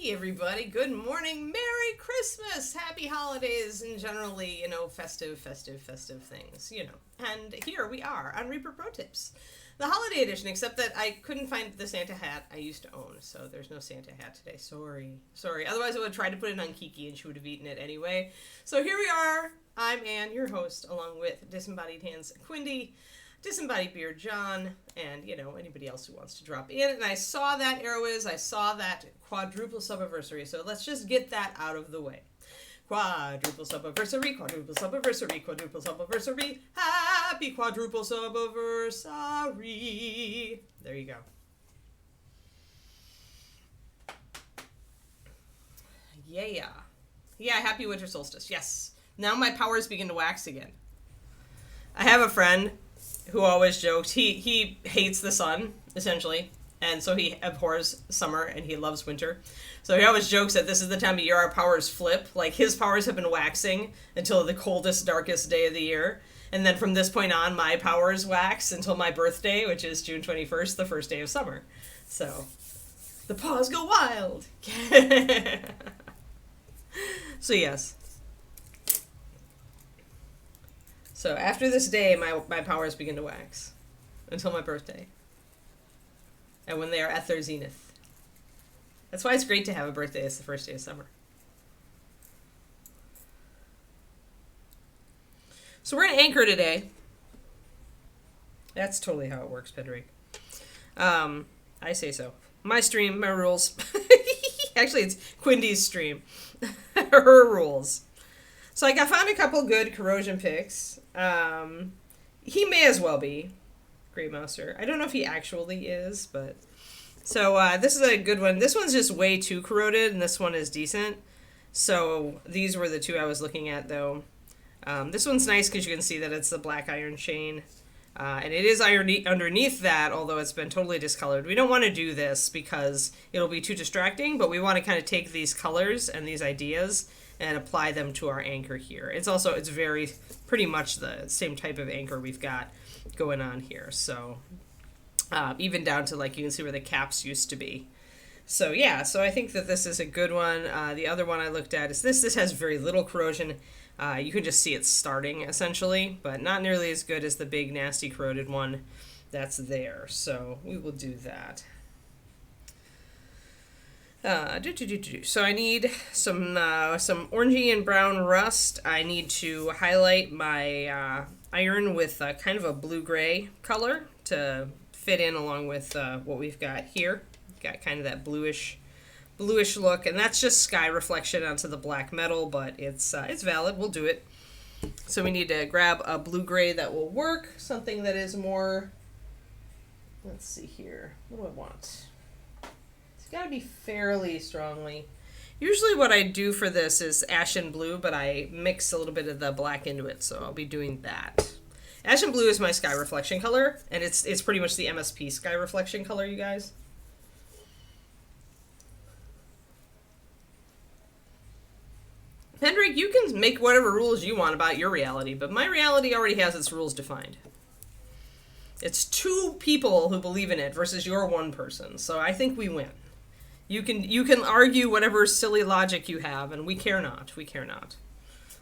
Hey everybody, good morning, Merry Christmas, Happy Holidays, and generally, festive things, And here we are on Reaper Pro Tips, the holiday edition, except that I couldn't find the Santa hat I used to own, so there's no Santa hat today. Sorry. Otherwise I would have tried to put it on Kiki and she would have eaten it anyway. So here we are. I'm Anne, your host, along with Disembodied Hands Quindy, Disembodied Beard John, and, anybody else who wants to drop in. And I saw that I saw that quadruple subiversary, so let's just get that out of the way. Quadruple subiversary, quadruple subiversary, quadruple subiversary, happy quadruple subiversary. There you go. Yeah, happy winter solstice, yes. Now my powers begin to wax again. I have a friend who always jokes, he hates the sun, essentially, and so he abhors summer and he loves winter. So he always jokes that this is the time of year our powers flip. Like, his powers have been waxing until the coldest, darkest day of the year. And then from this point on, my powers wax until my birthday, which is June 21st, the first day of summer. So, the paws go wild. So, yes. So after this day, my powers begin to wax until my birthday. And when they are at their zenith. That's why it's great to have a birthday. It's the first day of summer. So we're in Anchor today. That's totally how it works, Pedrick. I say so. My stream, my rules. Actually, it's Quindy's stream. Her rules. So I found a couple good corrosion picks. He may as well be Grey Mouser. I don't know if he actually is, but... So this is a good one. This one's just way too corroded, and this one is decent. So these were the two I was looking at, though. This one's nice because you can see that it's the black iron chain. And it is underneath that, although it's been totally discolored. We don't want to do this because it'll be too distracting, but we want to kind of take these colors and these ideas and apply them to our anchor here. It's very pretty much the same type of anchor we've got going on here. So even down to, like, you can see where the caps used to be. So yeah, so I think that this is a good one. The other one I looked at is this. This has very little corrosion. You can just see it starting, essentially, but not nearly as good as the big, nasty, corroded one that's there. So we will do that. So I need some orangey and brown rust. I need to highlight my iron with kind of a blue-gray color to fit in along with what we've got here. We've got kind of that bluish look, and that's just sky reflection onto the black metal, but it's valid. We'll do it. So we need to grab a blue-gray that will work, something that is more, let's see here, what do I want? It's got to be fairly strongly. Usually what I do for this is ashen blue, but I mix a little bit of the black into it, so I'll be doing that. Ashen blue is my sky reflection color, and it's pretty much the MSP sky reflection color, you guys. Hendrik, you can make whatever rules you want about your reality, but my reality already has its rules defined. It's two people who believe in it versus your one person, so I think we win. You can argue whatever silly logic you have, and we care not. We care not.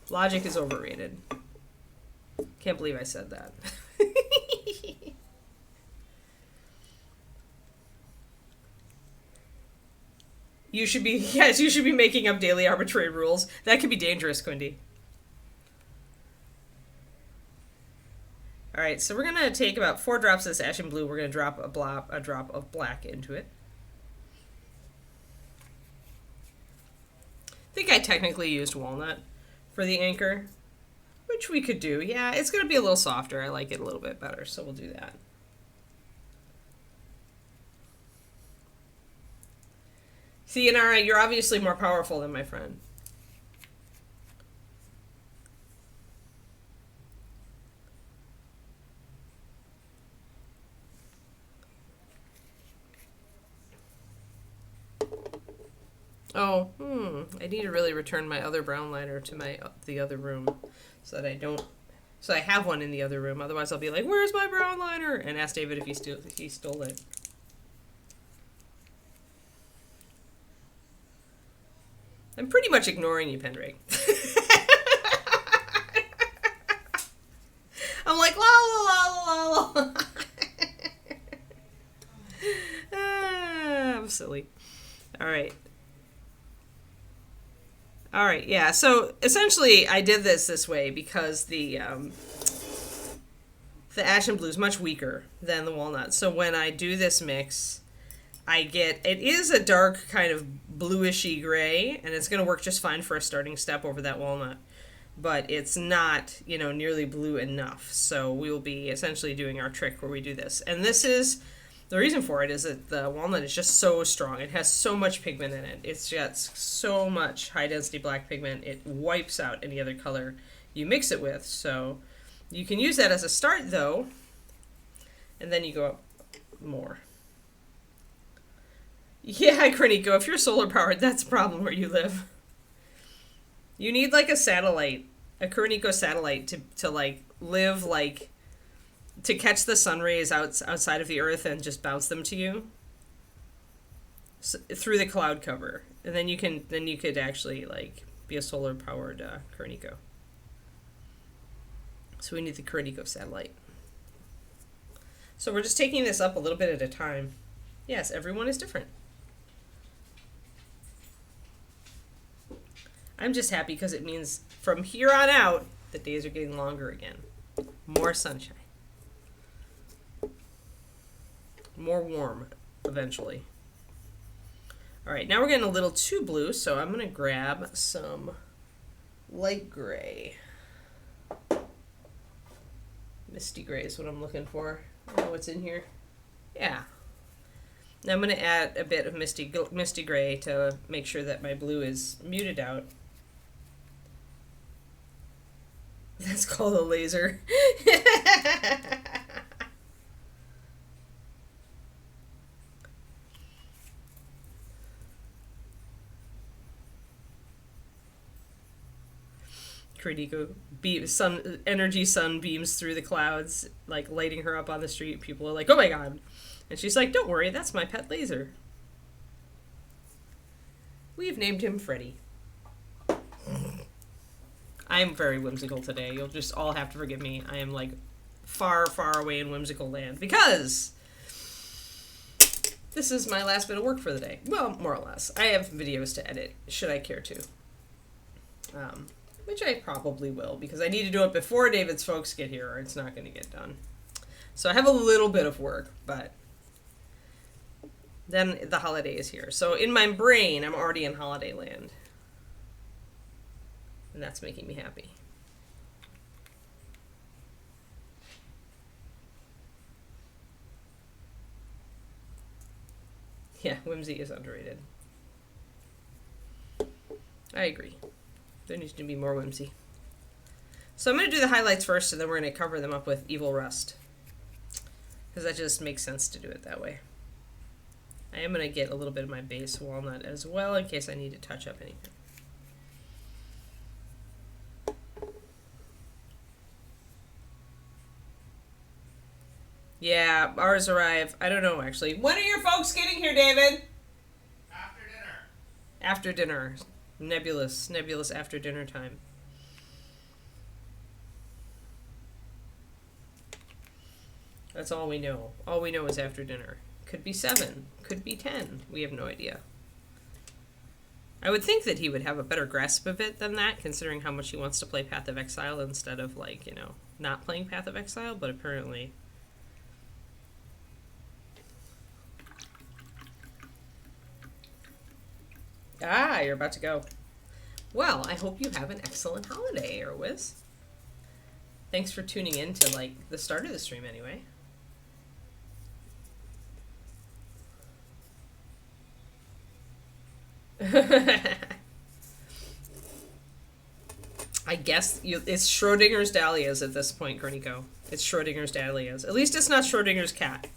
Logic is overrated. Can't believe I said that. You should be making up daily arbitrary rules. That could be dangerous, Quindy. Alright, so we're going to take about 4 drops of this ashen blue. We're going to drop a drop of black into it. I think I technically used walnut for the anchor, which we could do. Yeah, it's going to be a little softer. I like it a little bit better, so we'll do that. See, and alright, you're obviously more powerful than my friend. Oh, I need to really return my other brown liner to the other room so that I don't... So I have one in the other room. Otherwise I'll be like, where's my brown liner? And ask David if he stole it. I'm pretty much ignoring you, Pendrake. I'm like, la la la la la. I'm silly. All right. All right, yeah. So essentially, I did this way because the Ashen Blue is much weaker than the walnut. So when I do this mix, I get, it is a dark kind of bluishy gray, and it's going to work just fine for a starting step over that walnut. But it's not, you know, nearly blue enough. So we will be essentially doing our trick where we do this. And this is, the reason for it is that the walnut is just so strong. It has so much pigment in it. It's got so much high density black pigment. It wipes out any other color you mix it with. So you can use that as a start though, and then you go up more. Yeah, Kroniko, if you're solar powered, that's a problem where you live. You need like a satellite, a Kroniko satellite to like live like, to catch the sun rays outside of the earth and just bounce them to you through the cloud cover. And then you could actually like be a solar powered Kroniko. So we need the Kroniko satellite. So we're just taking this up a little bit at a time. Yes, everyone is different. I'm just happy because it means from here on out, the days are getting longer again. More sunshine. More warm, eventually. All right, now we're getting a little too blue, so I'm going to grab some light gray. Misty gray is what I'm looking for. I know what's in here. Yeah. Now I'm going to add a bit of misty gray to make sure that my blue is muted out. That's called a laser. Kroniko, sun beams through the clouds, like lighting her up on the street. People are like, oh my god. And she's like, don't worry, that's my pet laser. We've named him Freddy. I'm very whimsical today. You'll just all have to forgive me. I am like far, far away in whimsical land because this is my last bit of work for the day. Well, more or less. I have videos to edit, should I care to. Which I probably will because I need to do it before David's folks get here or it's not going to get done. So I have a little bit of work, but then the holiday is here. So in my brain, I'm already in holiday land. And that's making me happy. Yeah, whimsy is underrated. I agree. There needs to be more whimsy. So I'm going to do the highlights first, and then we're going to cover them up with Evil Rust. Because that just makes sense to do it that way. I am going to get a little bit of my base walnut as well, in case I need to touch up anything. Yeah, ours arrive. I don't know, actually. When are your folks getting here, David? After dinner. After dinner. Nebulous after dinner time. That's all we know. All we know is after dinner. Could be 7. Could be 10. We have no idea. I would think that he would have a better grasp of it than that, considering how much he wants to play Path of Exile instead of, like, you know, not playing Path of Exile, but apparently... Ah, you're about to go. Well, I hope you have an excellent holiday, Airwiz. Thanks for tuning in to, like, the start of the stream anyway. I guess it's Schrodinger's dahlias at this point, Kroniko. It's Schrodinger's dahlias. At least it's not Schrodinger's cat.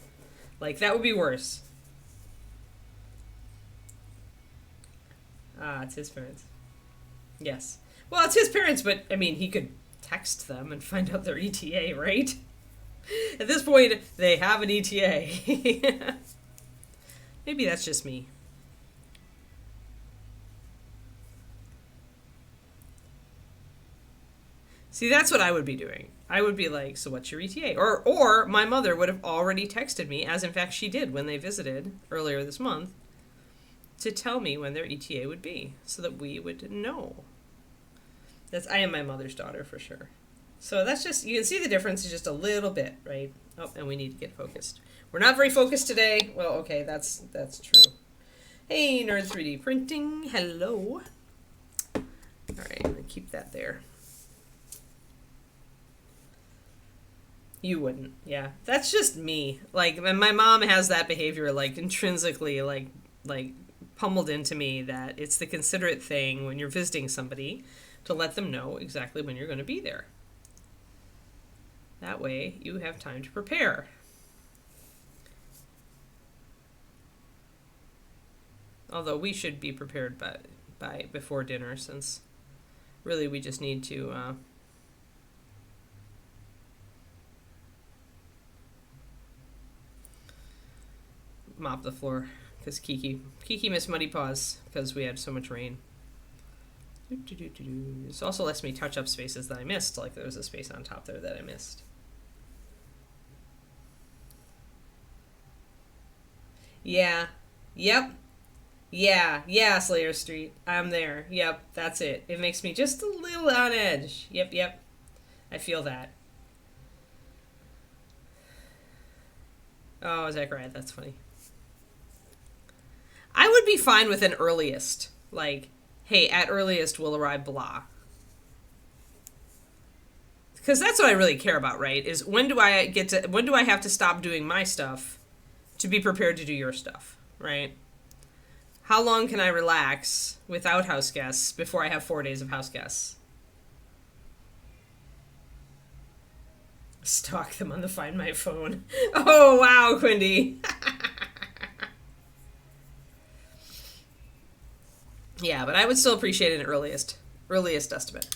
Like, that would be worse. Ah, it's his parents. Yes. Well, it's his parents, but, I mean, he could text them and find out their ETA, right? At this point, they have an ETA. Maybe that's just me. See, that's what I would be doing. I would be like, so what's your ETA? Or my mother would have already texted me, as in fact she did when they visited earlier this month, to tell me when their ETA would be, so that we would know. I am my mother's daughter for sure. So that's just, you can see the difference is just a little bit, right? Oh, and we need to get focused. We're not very focused today. Well, okay, that's true. Hey, Nerd 3D Printing, hello. All right, I'm gonna keep that there. You wouldn't, yeah. That's just me. Like, my mom has that behavior, like, intrinsically, like pummeled into me that it's the considerate thing when you're visiting somebody to let them know exactly when you're going to be there. That way, you have time to prepare. Although we should be prepared by before dinner, since really we just need to mop the floor, because Kiki missed muddy paws because we had so much rain. This also lets me touch up spaces that I missed, like there was a space on top there that I missed. Yeah. Yep. Yeah, Slayer Street. I'm there. Yep, that's it. It makes me just a little on edge. Yep. I feel that. Oh, Zachariah, that's funny. I would be fine with an earliest. Like, hey, at earliest we'll arrive blah. Because that's what I really care about, right? Is when do I have to stop doing my stuff to be prepared to do your stuff, right? How long can I relax without house guests before I have 4 days of house guests? Stalk them on the Find My Phone. Oh, wow, Quindy. Yeah, but I would still appreciate an earliest estimate.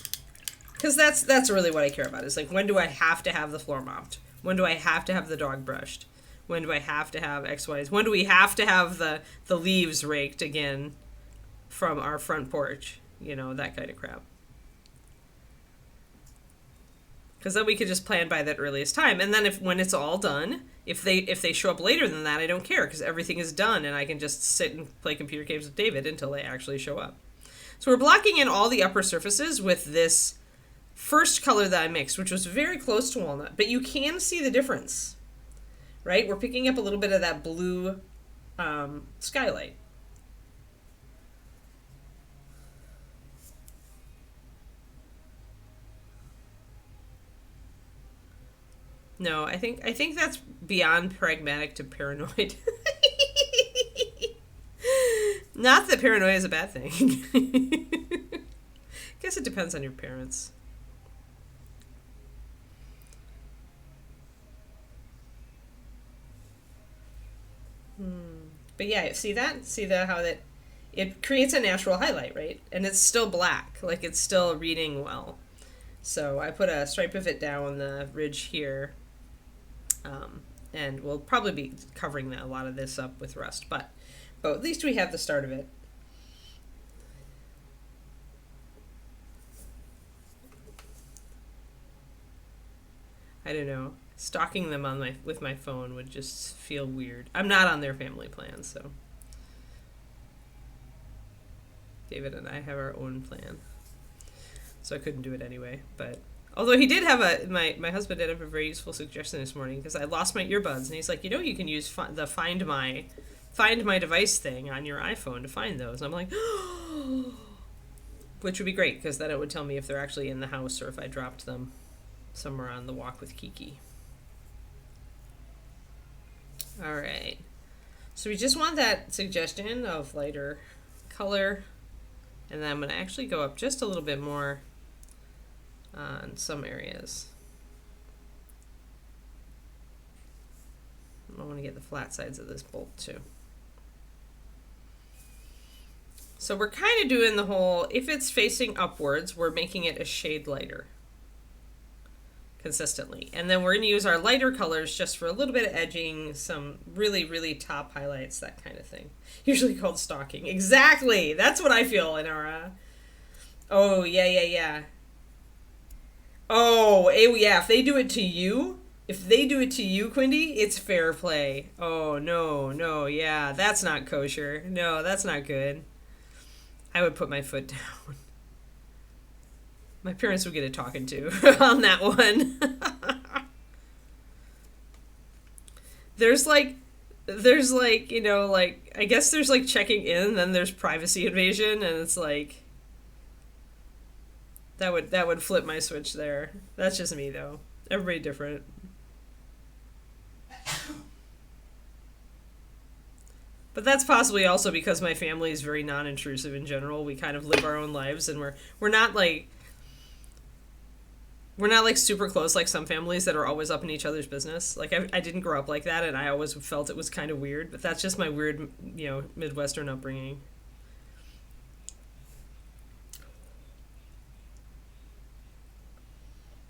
Because that's really what I care about. Is like, when do I have to have the floor mopped? When do I have to have the dog brushed? When do I have to have X, Y? When do we have to have the leaves raked again from our front porch? You know, that kind of crap. Because then we could just plan by that earliest time. And then when it's all done, if they show up later than that, I don't care, because everything is done and I can just sit and play computer games with David until they actually show up. So we're blocking in all the upper surfaces with this first color that I mixed, which was very close to walnut. But you can see the difference, right? We're picking up a little bit of that blue skylight. No, I think that's beyond pragmatic to paranoid. Not that paranoia is a bad thing. Guess it depends on your parents. But yeah, see that? See how that it creates a natural highlight, right? And it's still black, like it's still reading well. So I put a stripe of it down the ridge here. And we'll probably be covering a lot of this up with rust, but at least we have the start of it. I don't know. Stalking them with my phone would just feel weird. I'm not on their family plan, so David and I have our own plan. So I couldn't do it anyway, but although he did have my husband did have a very useful suggestion this morning, because I lost my earbuds, and he's like, you can use the find my device thing on your iPhone to find those. And I'm like, which would be great, because then it would tell me if they're actually in the house or if I dropped them somewhere on the walk with Kiki. All right. So we just want that suggestion of lighter color, and then I'm going to actually go up just a little bit more on some areas. I want to get the flat sides of this bolt too. So we're kind of doing the whole, if it's facing upwards, we're making it a shade lighter consistently. And then we're going to use our lighter colors just for a little bit of edging, some really, really top highlights, that kind of thing. Usually called stalking. Exactly! That's what I feel in our... Oh, yeah. Oh, yeah, if they do it to you, Quindy, it's fair play. Oh, no, no, yeah, that's not kosher. No, that's not good. I would put my foot down. My parents would get a talking to on that one. there's like like I guess there's like checking in, then there's privacy invasion, and it's like that would flip my switch there. That's just me though. Everybody different. But that's possibly also because my family is very non-intrusive in general. We kind of live our own lives, and we're not like super close like some families that are always up in each other's business. Like I didn't grow up like that, and I always felt it was kind of weird. But that's just my weird, Midwestern upbringing.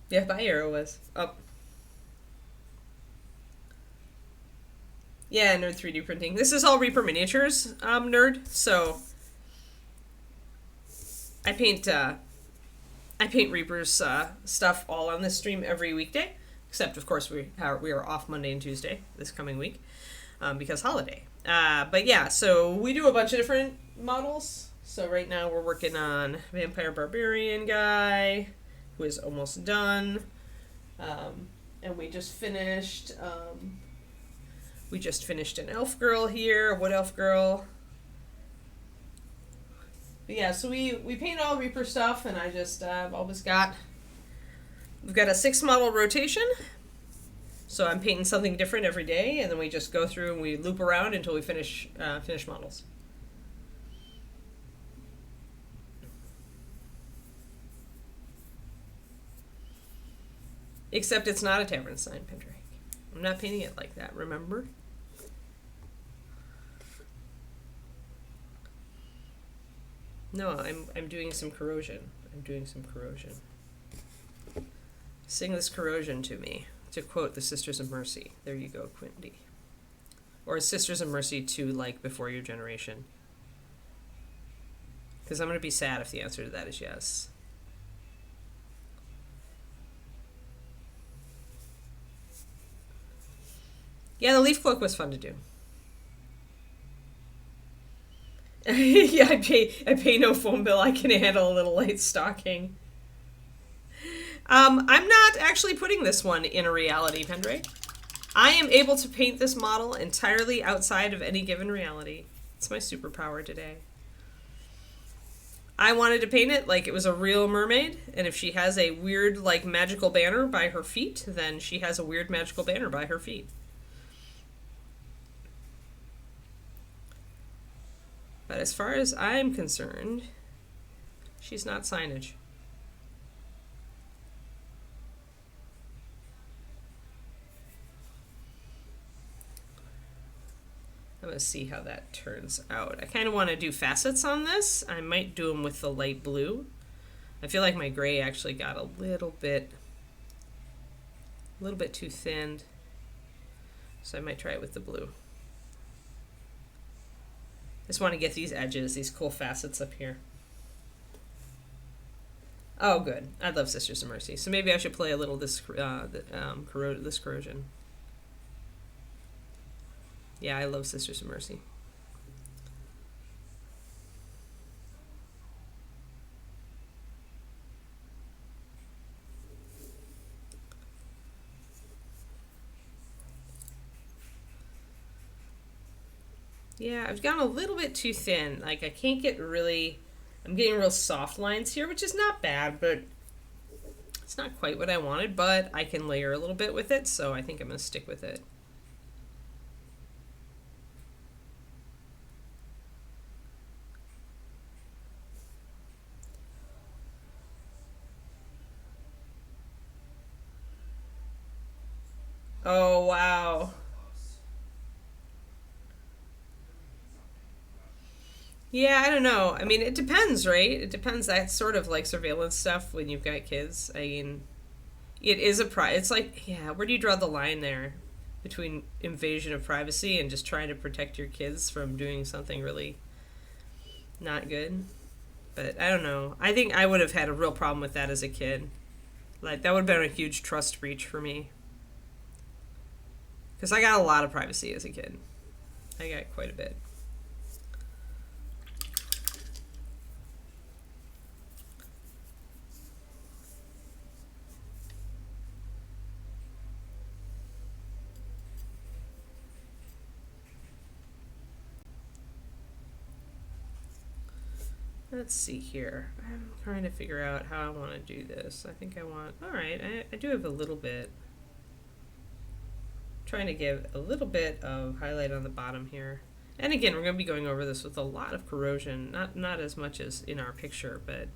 Yeah, my arrow was up. Yeah, nerd 3D printing. This is all Reaper miniatures, nerd. So I paint Reaper's stuff all on this stream every weekday, except of course we are off Monday and Tuesday this coming week because holiday. But yeah, so we do a bunch of different models. So right now we're working on Vampire Barbarian guy, who is almost done, and we just finished an elf girl here, a wood elf girl. But yeah, so we paint all Reaper stuff, and I just we've got a 6 model rotation, so I'm painting something different every day, and then we just go through and we loop around until we finish models. Except it's not a tavern sign, Pendrake. I'm not painting it like that, remember? No, I'm doing some corrosion. Sing this corrosion to me, to quote the Sisters of Mercy. There you go, Quindy. Or Sisters of Mercy to like before your generation. Because I'm going to be sad if the answer to that is yes. Yeah, the leaf cloak was fun to do. Yeah, I pay no phone bill. I can handle a little light stocking. I'm not actually putting this one in a reality, Pendrake. I am able to paint this model entirely outside of any given reality. It's my superpower today. I wanted to paint it like it was a real mermaid, and if she has a weird, like, magical banner by her feet, then she has a weird magical banner by her feet. But as far as I'm concerned, she's not signage. I'm going to see how that turns out. I kind of want to do facets on this. I might do them with the light blue. I feel like my gray actually got a little bit too thinned. So I might try it with the blue. Just want to get these edges, these cool facets up here. Oh, good. I love Sisters of Mercy. So maybe I should play a little this corrosion. Yeah, I love Sisters of Mercy. Yeah, I've gone a little bit too thin. Like, I can't get really... I'm getting real soft lines here, which is not bad, but it's not quite what I wanted, but I can layer a little bit with it, so I think I'm going to stick with it. Oh, wow. Yeah, I don't know. I mean, it depends, right? It depends. That's sort of like surveillance stuff when you've got kids. I mean, it is it's like, yeah, where do you draw the line there between invasion of privacy and just trying to protect your kids from doing something really not good? But I don't know. I think I would have had a real problem with that as a kid. Like, that would have been a huge trust breach for me. Because I got a lot of privacy as a kid. I got quite a bit. Let's see here. I'm trying to figure out how I want to do this. I think I want... Alright, I do have a little bit. Trying to give a little bit of highlight on the bottom here. And again, we're going to be going over this with a lot of corrosion. Not as much as in our picture, but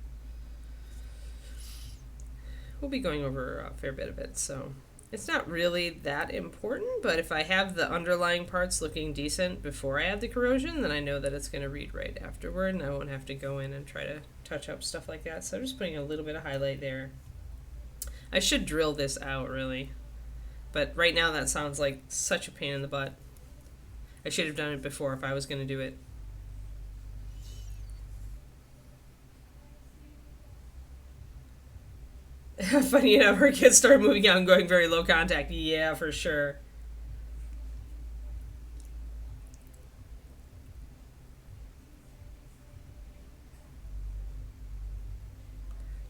we'll be going over a fair bit of it. So it's not really that important, but if I have the underlying parts looking decent before I add the corrosion, then I know that it's going to read right afterward, and I won't have to go in and try to touch up stuff like that. So I'm just putting a little bit of highlight there. I should drill this out, really. But right now that sounds like such a pain in the butt. I should have done it before if I was going to do it. Funny enough, her kids started moving out and going very low contact. Yeah, for sure.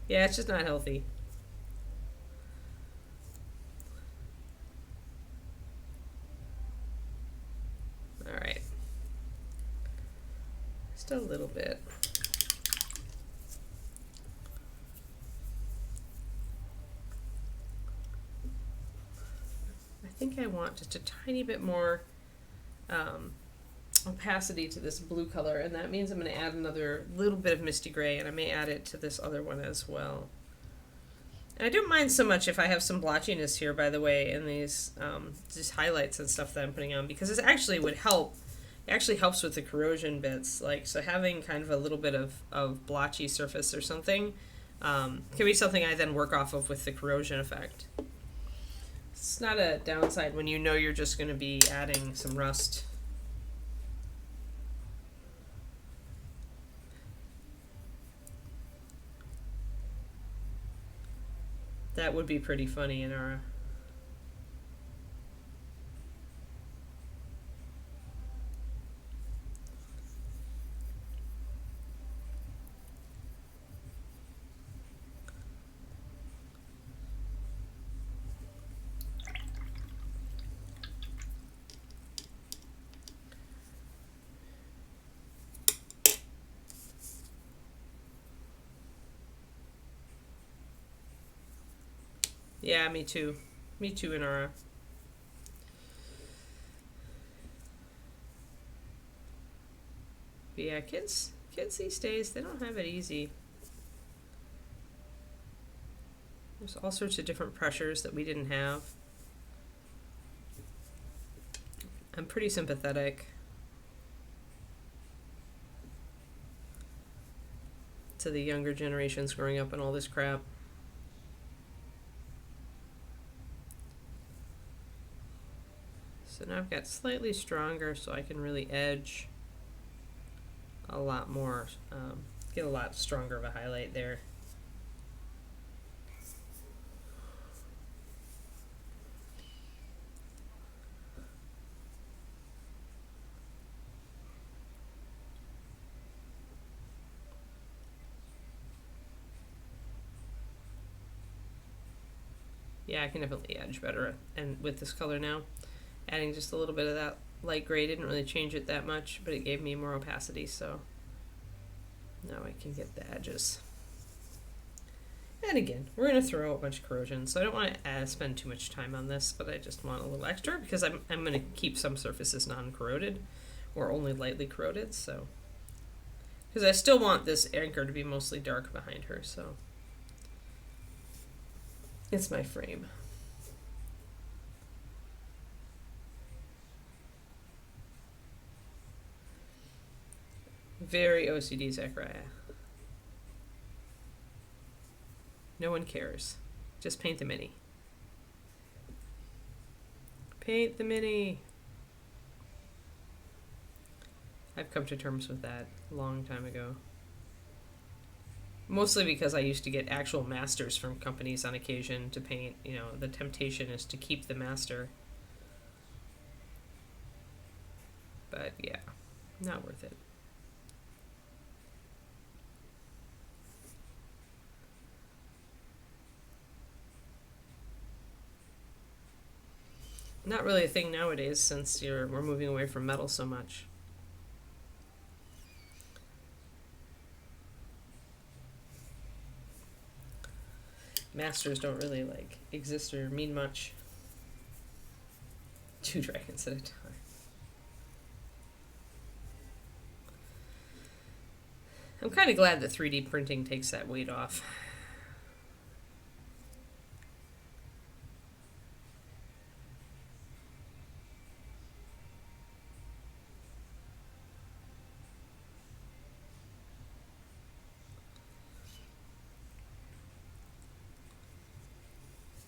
Yeah, it's just not healthy. Alright. Just a little bit. I think I want just a tiny bit more opacity to this blue color, and that means I'm going to add another little bit of misty gray, and I may add it to this other one as well. And I don't mind so much if I have some blotchiness here, by the way, in these highlights and stuff that I'm putting on, because this actually would help. It actually helps with the corrosion bits. Like, so having kind of a little bit of blotchy surface or something can be something I then work off of with the corrosion effect. It's not a downside when you know you're just going to be adding some rust. That would be pretty funny in our... Yeah, me too. Me too, Inara. But yeah, kids these days, they don't have it easy. There's all sorts of different pressures that we didn't have. I'm pretty sympathetic to the younger generations growing up in all this crap. So now I've got slightly stronger so I can really edge a lot more, get a lot stronger of a highlight there. Yeah, I can definitely edge better and with this color now. Adding just a little bit of that light gray didn't really change it that much, but it gave me more opacity, so now I can get the edges. And again, we're going to throw a bunch of corrosion, so I don't want to spend too much time on this, but I just want a little extra because I'm going to keep some surfaces non-corroded or only lightly corroded, so because I still want this anchor to be mostly dark behind her, so it's my frame. Very OCD, Zachariah. No one cares. Just paint the mini. Paint the mini. I've come to terms with that a long time ago. Mostly because I used to get actual masters from companies on occasion to paint. You know, the temptation is to keep the master. But yeah, not worth it. Not really a thing nowadays since we're moving away from metal so much. Masters don't really like exist or mean much. 2 dragons at a time. I'm kind of glad that 3D printing takes that weight off.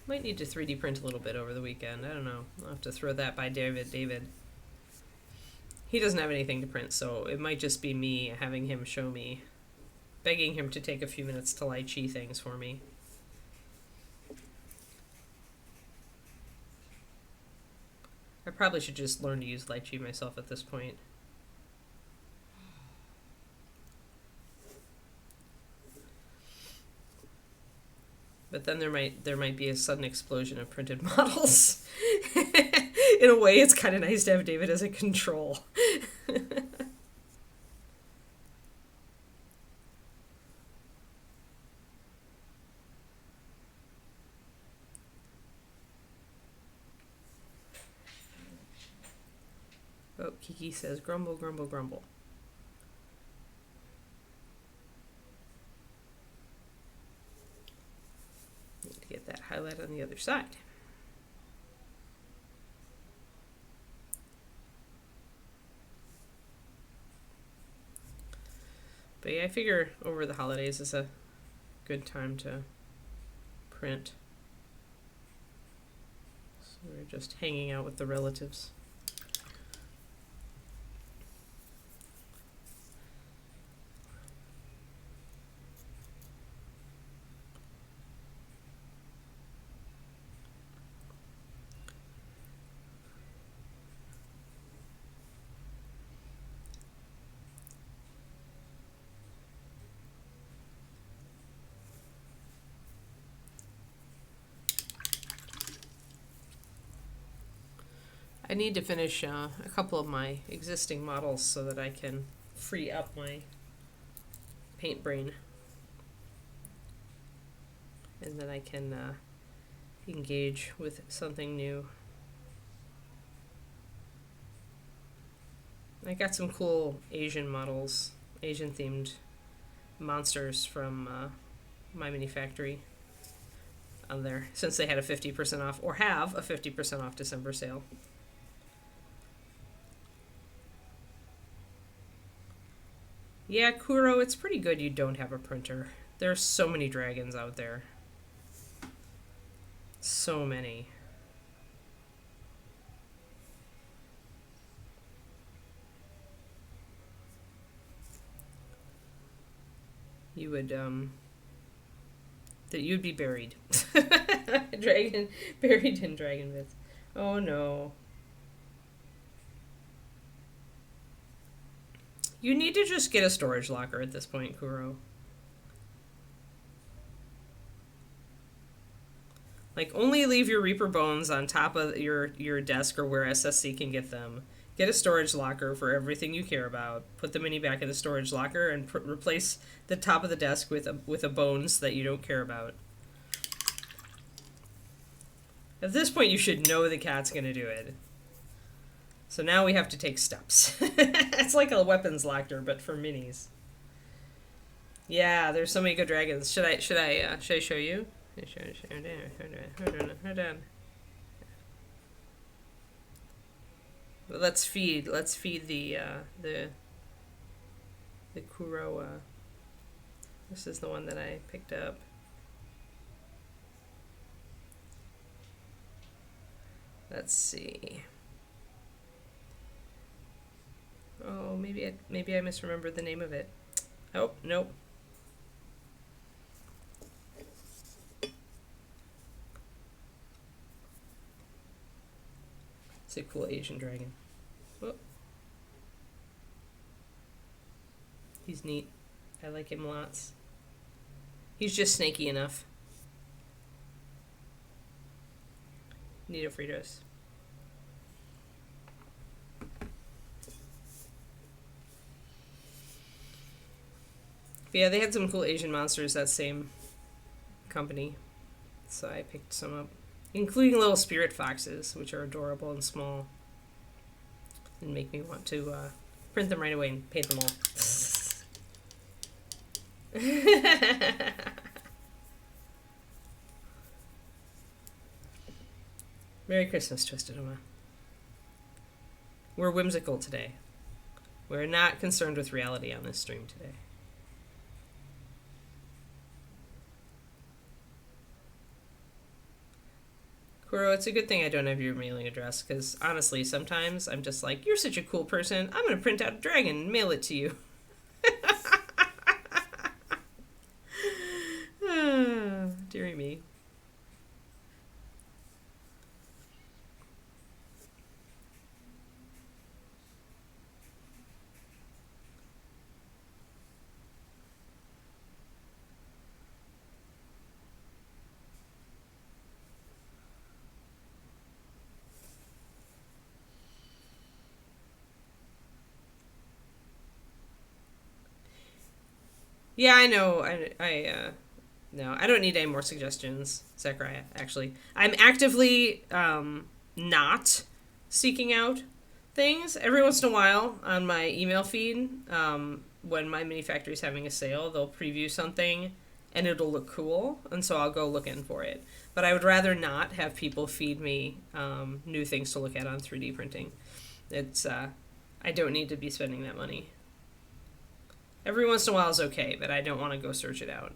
Might need to 3D print a little bit over the weekend. I don't know. I'll have to throw that by David. He doesn't have anything to print, so it might just be me having him show me, begging him to take a few minutes to lychee things for me. I probably should just learn to use lychee myself at this point. But then there might be a sudden explosion of printed models. In a way, it's kind of nice to have David as a control. Oh, Kiki says, grumble, grumble, grumble. Need to get that highlight on the other side. But yeah, I figure over the holidays is a good time to print. So we're just hanging out with the relatives. I need to finish a couple of my existing models so that I can free up my paint brain. And then I can engage with something new. I got some cool Asian models, Asian themed monsters from My Mini Factory on there, since they had a 50% off, or have a 50% off December sale. Yeah, Kuro, it's pretty good you don't have a printer. There's so many dragons out there. So many. You would, that you'd be buried. Buried in dragon myths. Oh no. You need to just get a storage locker at this point, Kuro. Like, only leave your Reaper bones on top of your desk or where SSC can get them. Get a storage locker for everything you care about. Put the mini back in the storage locker and replace the top of the desk with a bones that you don't care about. At this point, you should know the cat's going to do it. So now we have to take steps. It's like a weapons locker, but for minis. Yeah, there's so many good dragons. Should I show you? Hold on. Let's feed the Kuro. This is the one that I picked up. Let's see. Oh, maybe I misremembered the name of it. Oh, nope. It's a cool Asian dragon. Whoop. He's neat. I like him lots. He's just snaky enough. Neato Fritos. But yeah, they had some cool Asian monsters, that same company. So I picked some up. Including little spirit foxes, which are adorable and small. And make me want to print them right away and paint them all. Merry Christmas, Twisted Oma. We're whimsical today. We're not concerned with reality on this stream today. Kuro, it's a good thing I don't have your mailing address, because honestly, sometimes I'm just like, you're such a cool person, I'm going to print out a dragon and mail it to you. Dearie me. Yeah, I know. No, I don't need any more suggestions, Zachariah, actually. I'm actively not seeking out things. Every once in a while on my email feed, when my mini factory's having a sale, they'll preview something and it'll look cool, and so I'll go looking for it. But I would rather not have people feed me new things to look at on 3D printing. It's I don't need to be spending that money. Every once in a while is okay, but I don't want to go search it out.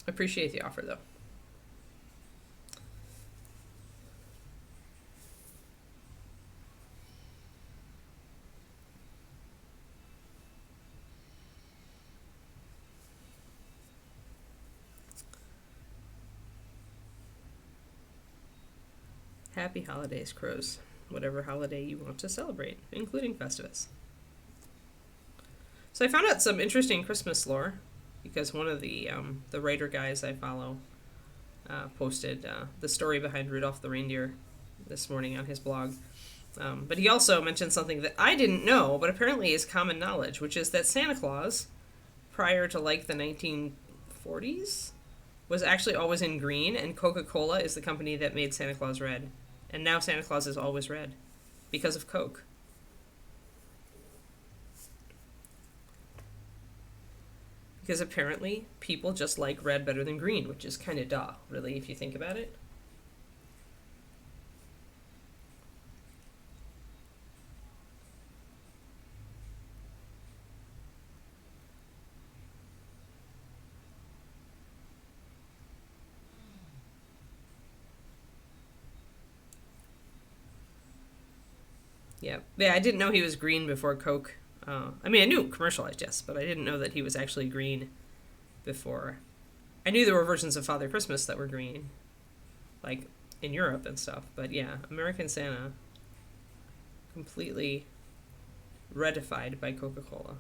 Appreciate the offer, though. Happy holidays, crows. Whatever holiday you want to celebrate, including Festivus. So I found out some interesting Christmas lore, because one of the writer guys I follow posted the story behind Rudolph the Reindeer this morning on his blog. But he also mentioned something that I didn't know, but apparently is common knowledge, which is that Santa Claus, prior to like the 1940s, was actually always in green, and Coca-Cola is the company that made Santa Claus red. And now Santa Claus is always red because of Coke. Because apparently people just like red better than green, which is kind of duh, really, if you think about it. Yeah, I didn't know he was green before Coke. I mean, I knew commercialized, yes, but I didn't know that he was actually green before. I knew there were versions of Father Christmas that were green, like in Europe and stuff. But yeah, American Santa, completely redified by Coca-Cola.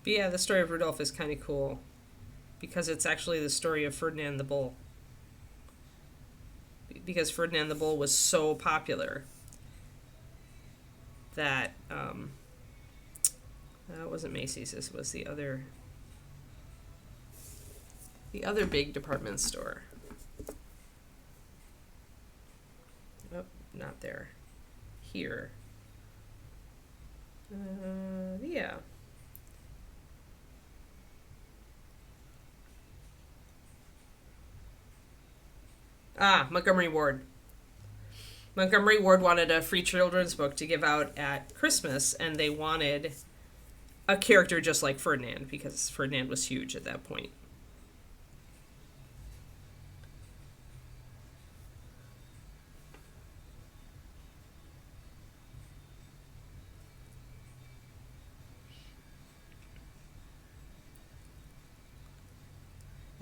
But yeah, the story of Rudolph is kind of cool, because it's actually the story of Ferdinand the Bull. Because Ferdinand the Bull was so popular that, it wasn't Macy's, this was the other big department store. Oh, not there. Here. Yeah. Montgomery Ward. Montgomery Ward wanted a free children's book to give out at Christmas, and they wanted a character just like Ferdinand, because Ferdinand was huge at that point.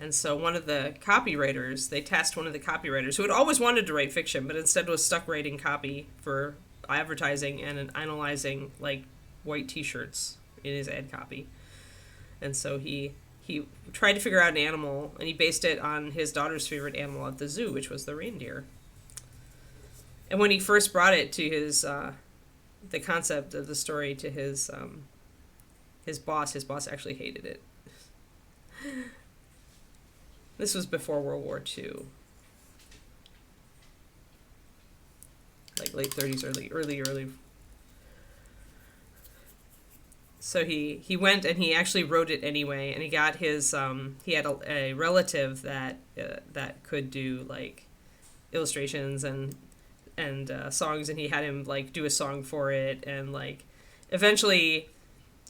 And so one of the copywriters, they tasked one of the copywriters who had always wanted to write fiction, but instead was stuck writing copy for advertising and analyzing like white t-shirts in his ad copy. And so he tried to figure out an animal, and he based it on his daughter's favorite animal at the zoo, which was the reindeer. And when he first brought it to the concept of the story to his boss actually hated it. This was before World War II. Like late 30s, early. So he went and he actually wrote it anyway, and he got his he had a relative that could do like illustrations and songs, and he had him like do a song for it, and like eventually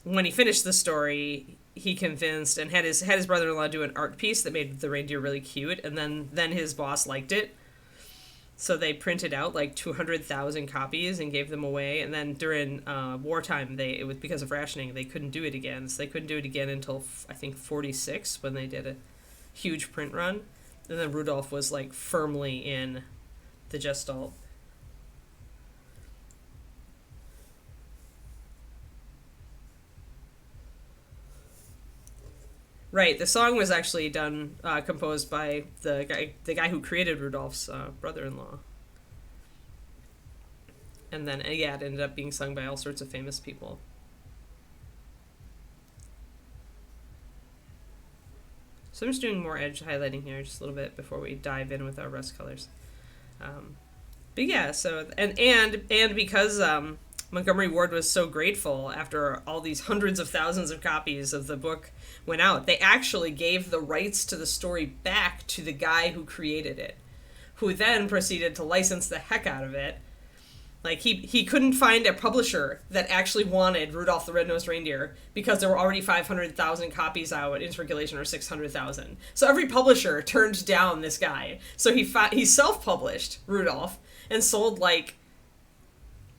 when he finished the story, he convinced and had his brother-in-law do an art piece that made the reindeer really cute, and then his boss liked it. So they printed out like 200,000 copies and gave them away. And then during wartime, it was because of rationing, they couldn't do it again. So they couldn't do it again until I think 46 when they did a huge print run. And then Rudolph was like firmly in the Gestalt. Right, the song was actually composed by the guy who created Rudolph's brother-in-law. And then, it ended up being sung by all sorts of famous people. So I'm just doing more edge highlighting here just a little bit before we dive in with our rust colors. But yeah, so, and because Montgomery Ward was so grateful after all these hundreds of thousands of copies of the book went out, they actually gave the rights to the story back to the guy who created it, who then proceeded to license the heck out of it. Like, he couldn't find a publisher that actually wanted Rudolph the Red-Nosed Reindeer because there were already 500,000 copies out in circulation, or 600,000. So every publisher turned down this guy. So he self-published Rudolph and sold, like,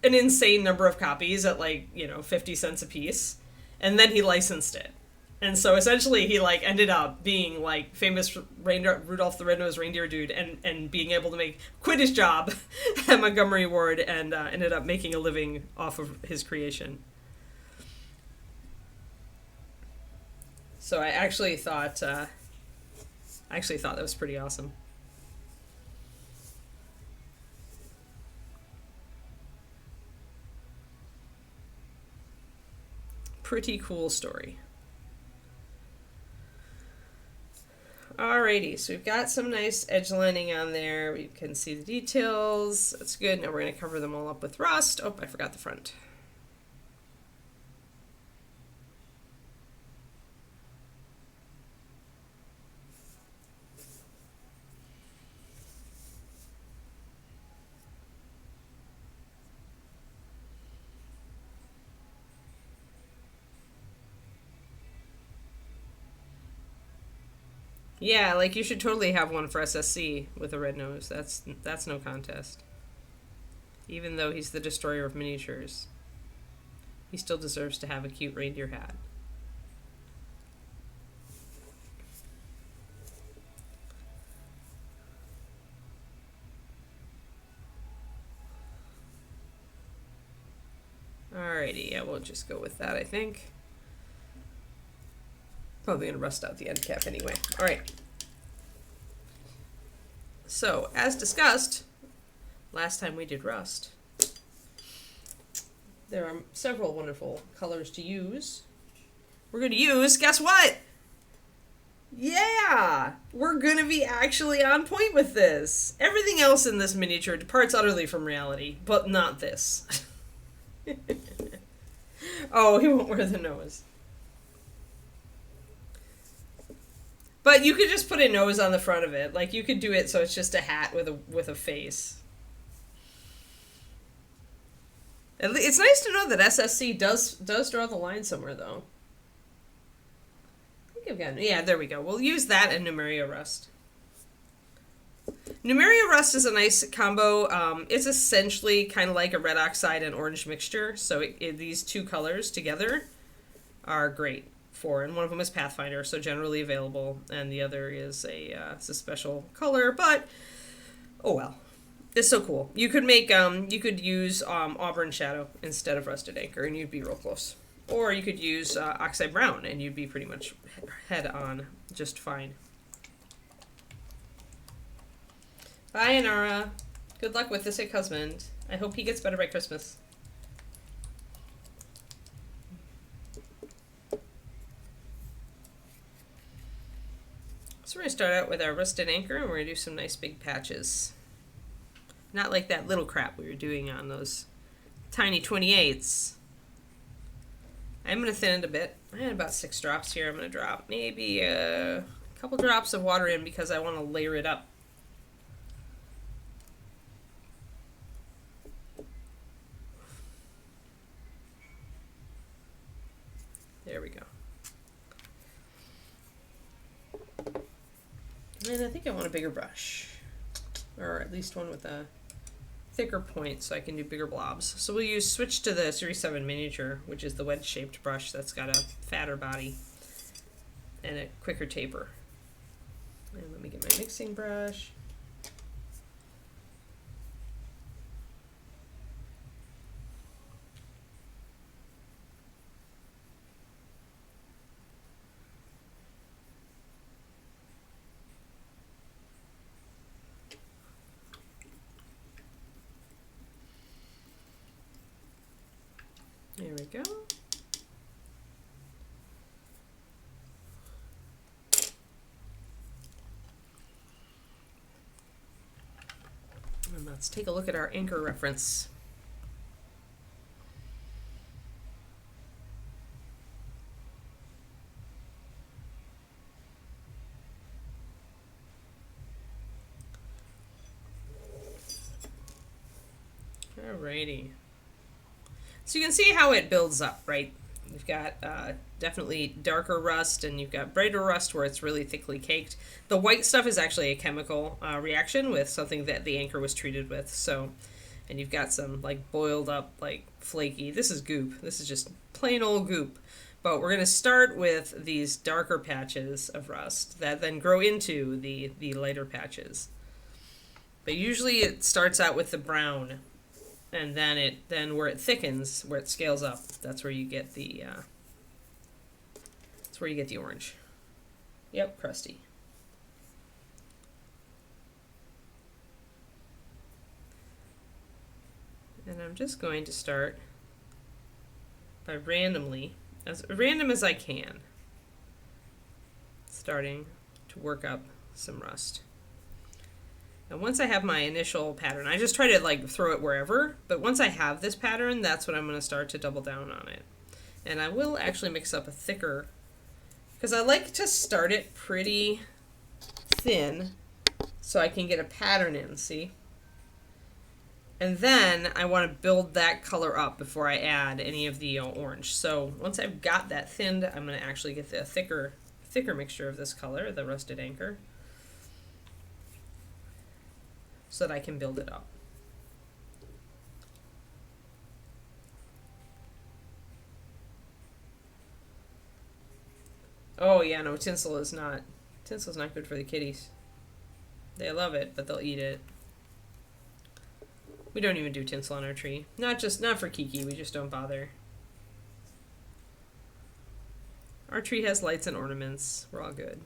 an insane number of copies at, like, 50 cents a piece. And then he licensed it. And so essentially he like ended up being like famous Rudolph the Red-Nosed Reindeer dude and being able to quit his job at Montgomery Ward and ended up making a living off of his creation. So I actually thought that was pretty awesome. Pretty cool story. Alrighty, so we've got some nice edge lining on there. We can see the details. That's good. Now we're going to cover them all up with rust. Oh, I forgot the front. Yeah, like you should totally have one for SSC with a red nose. That's no contest. Even though he's the destroyer of miniatures, he still deserves to have a cute reindeer hat. Alrighty, yeah, we'll just go with that, I think. Probably going to rust out the end cap anyway. All right. So, as discussed, last time we did rust, there are several wonderful colors to use. We're going to use, guess what? Yeah! We're going to be actually on point with this. Everything else in this miniature departs utterly from reality, but not this. Oh, he won't wear the nose. But you could just put a nose on the front of it. Like, you could do it so it's just a hat with a face. It's nice to know that SSC does draw the line somewhere, though. I think I've got... Yeah, there we go. We'll use that and Numeria Rust. Numeria Rust is a nice combo. It's essentially kind of like a red oxide and orange mixture. So these two colors together are great for, and one of them is Pathfinder, so generally available, and the other is it's a special color, but oh well. It's so cool. You could make you could use Auburn Shadow instead of Rusted Anchor, and you'd be real close. Or you could use Oxide Brown, and you'd be pretty much head on just fine. Bye, Inara. Good luck with the sick husband. I hope he gets better by Christmas. So we're going to start out with our Rusted Anchor, and we're going to do some nice big patches. Not like that little crap we were doing on those tiny 28s. I'm going to thin it a bit. I had about 6 drops here. I'm going to drop maybe a couple drops of water in because I want to layer it up. There we go. And I think I want a bigger brush. Or at least one with a thicker point so I can do bigger blobs. So we'll switch to the Series 7 Miniature, which is the wedge-shaped brush that's got a fatter body and a quicker taper. And let me get my mixing brush. There we go. And let's take a look at our anchor reference. Alrighty. So you can see how it builds up, right? You've got definitely darker rust, and you've got brighter rust where it's really thickly caked. The white stuff is actually a chemical reaction with something that the anchor was treated with. So, and you've got some like boiled up, like flaky. This is goop. This is just plain old goop. But we're going to start with these darker patches of rust that then grow into the lighter patches. But usually it starts out with the brown. And then where it thickens, where it scales up, that's where you get the orange. Yep, crusty. And I'm just going to start by randomly, as random as I can, starting to work up some rust. And once I have my initial pattern, I just try to like throw it wherever, but once I have this pattern, that's when I'm going to start to double down on it. And I will actually mix up a thicker, because I like to start it pretty thin so I can get a pattern in, see? And then I want to build that color up before I add any of the orange. So once I've got that thinned, I'm going to actually get the thicker mixture of this color, the Rusted Anchor, so that I can build it up. Oh yeah, no, tinsel's not good for the kitties. They love it, but they'll eat it. We don't even do tinsel on our tree. Not for Kiki, we just don't bother. Our tree has lights and ornaments. We're all good.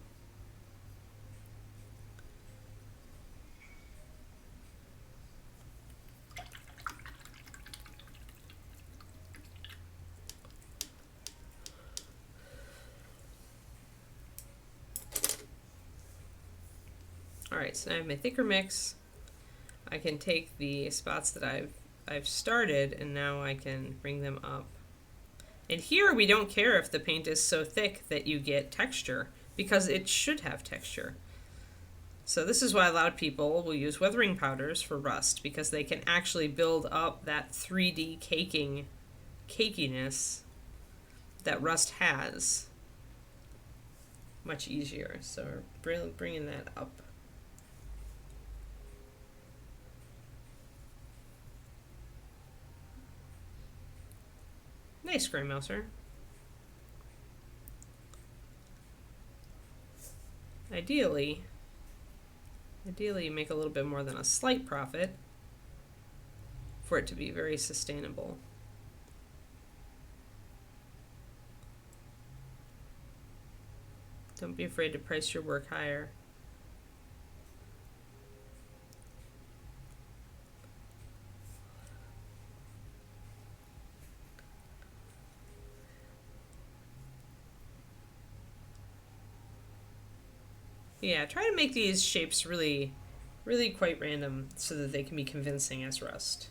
Alright, so now I have my thicker mix. I can take the spots that I've started, and now I can bring them up. And here we don't care if the paint is so thick that you get texture, because it should have texture. So this is why a lot of people will use weathering powders for rust, because they can actually build up that 3D cakiness that rust has much easier. So we're bringing that up. Nice, Gray Mouser. ideally you make a little bit more than a slight profit for it to be very sustainable. Don't be afraid to price your work higher. Yeah, try to make these shapes really quite random so that they can be convincing as rust.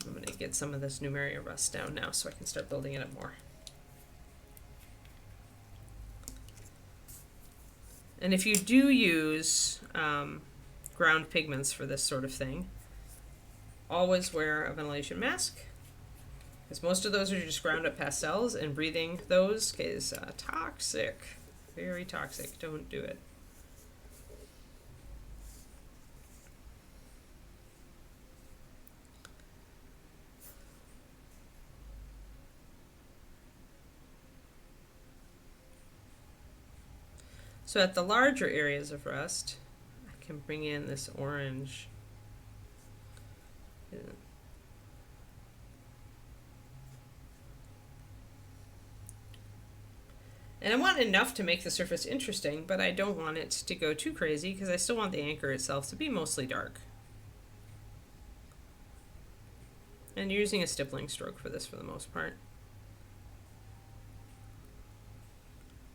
I'm going to get some of this Numeria rust down now so I can start building it up more. And if you do use ground pigments for this sort of thing, always wear a ventilation mask, because most of those are just ground up pastels, and breathing those is toxic. Very toxic. Don't do it. So at the larger areas of rust, I can bring in this orange. And I want enough to make the surface interesting, but I don't want it to go too crazy because I still want the anchor itself to be mostly dark. And you're using a stippling stroke for this for the most part.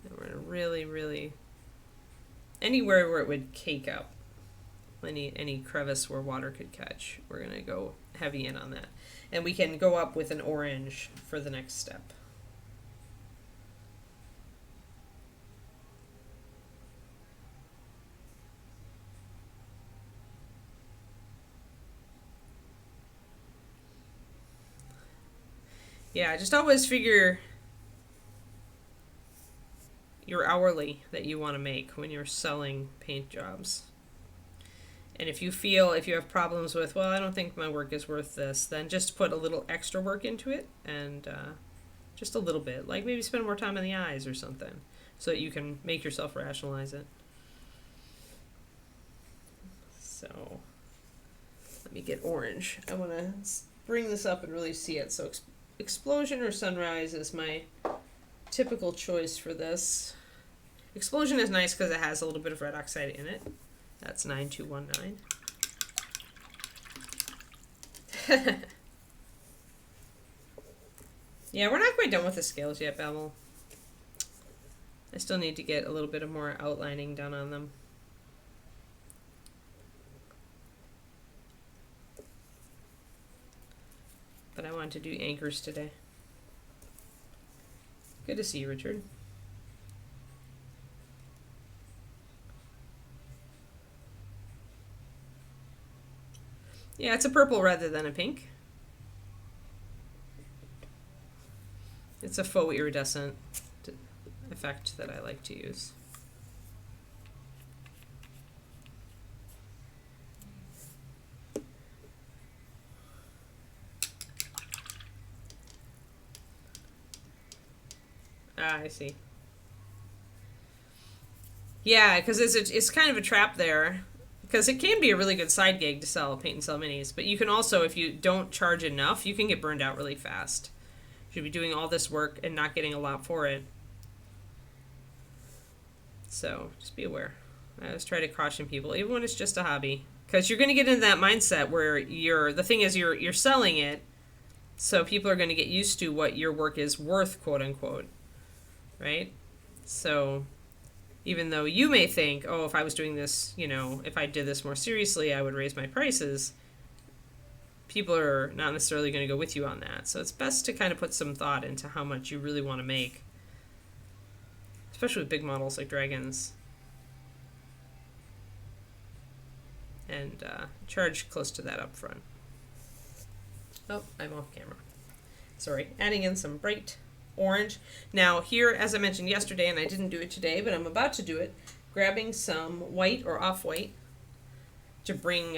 And we're going to really anywhere where it would cake up, any crevice where water could catch, we're going to go heavy in on that. And we can go up with an orange for the next step. Yeah, just always figure your hourly that you want to make when you're selling paint jobs. And if you have problems with, well, I don't think my work is worth this, then just put a little extra work into it, and just a little bit. Like maybe spend more time on the eyes or something so that you can make yourself rationalize it. So let me get orange. I want to bring this up and really see it. So Explosion or Sunrise is my typical choice for this. Explosion is nice because it has a little bit of red oxide in it. That's 9219. Yeah, we're not quite done with the scales yet, Bevel. I still need to get a little bit of more outlining done on them. But I want to do anchors today. Good to see you, Richard. Yeah, it's a purple rather than a pink. It's a faux iridescent effect that I like to use. Ah, I see. Yeah, because it's kind of a trap there. Because it can be a really good side gig to sell paint and sell minis, but you can also, if you don't charge enough, you can get burned out really fast. You should be doing all this work and not getting a lot for it. So just be aware. I always try to caution people, even when it's just a hobby, because you're going to get into that mindset where the thing is you're selling it, so people are going to get used to what your work is worth, quote unquote, right? So even though you may think, oh, if I was doing this, if I did this more seriously, I would raise my prices, people are not necessarily going to go with you on that. So it's best to kind of put some thought into how much you really want to make, especially with big models like dragons, and charge close to that up front. Oh, I'm off camera. Sorry. Adding in some bright orange. Now here, as I mentioned yesterday, and I didn't do it today, but I'm about to do it, grabbing some white or off-white to bring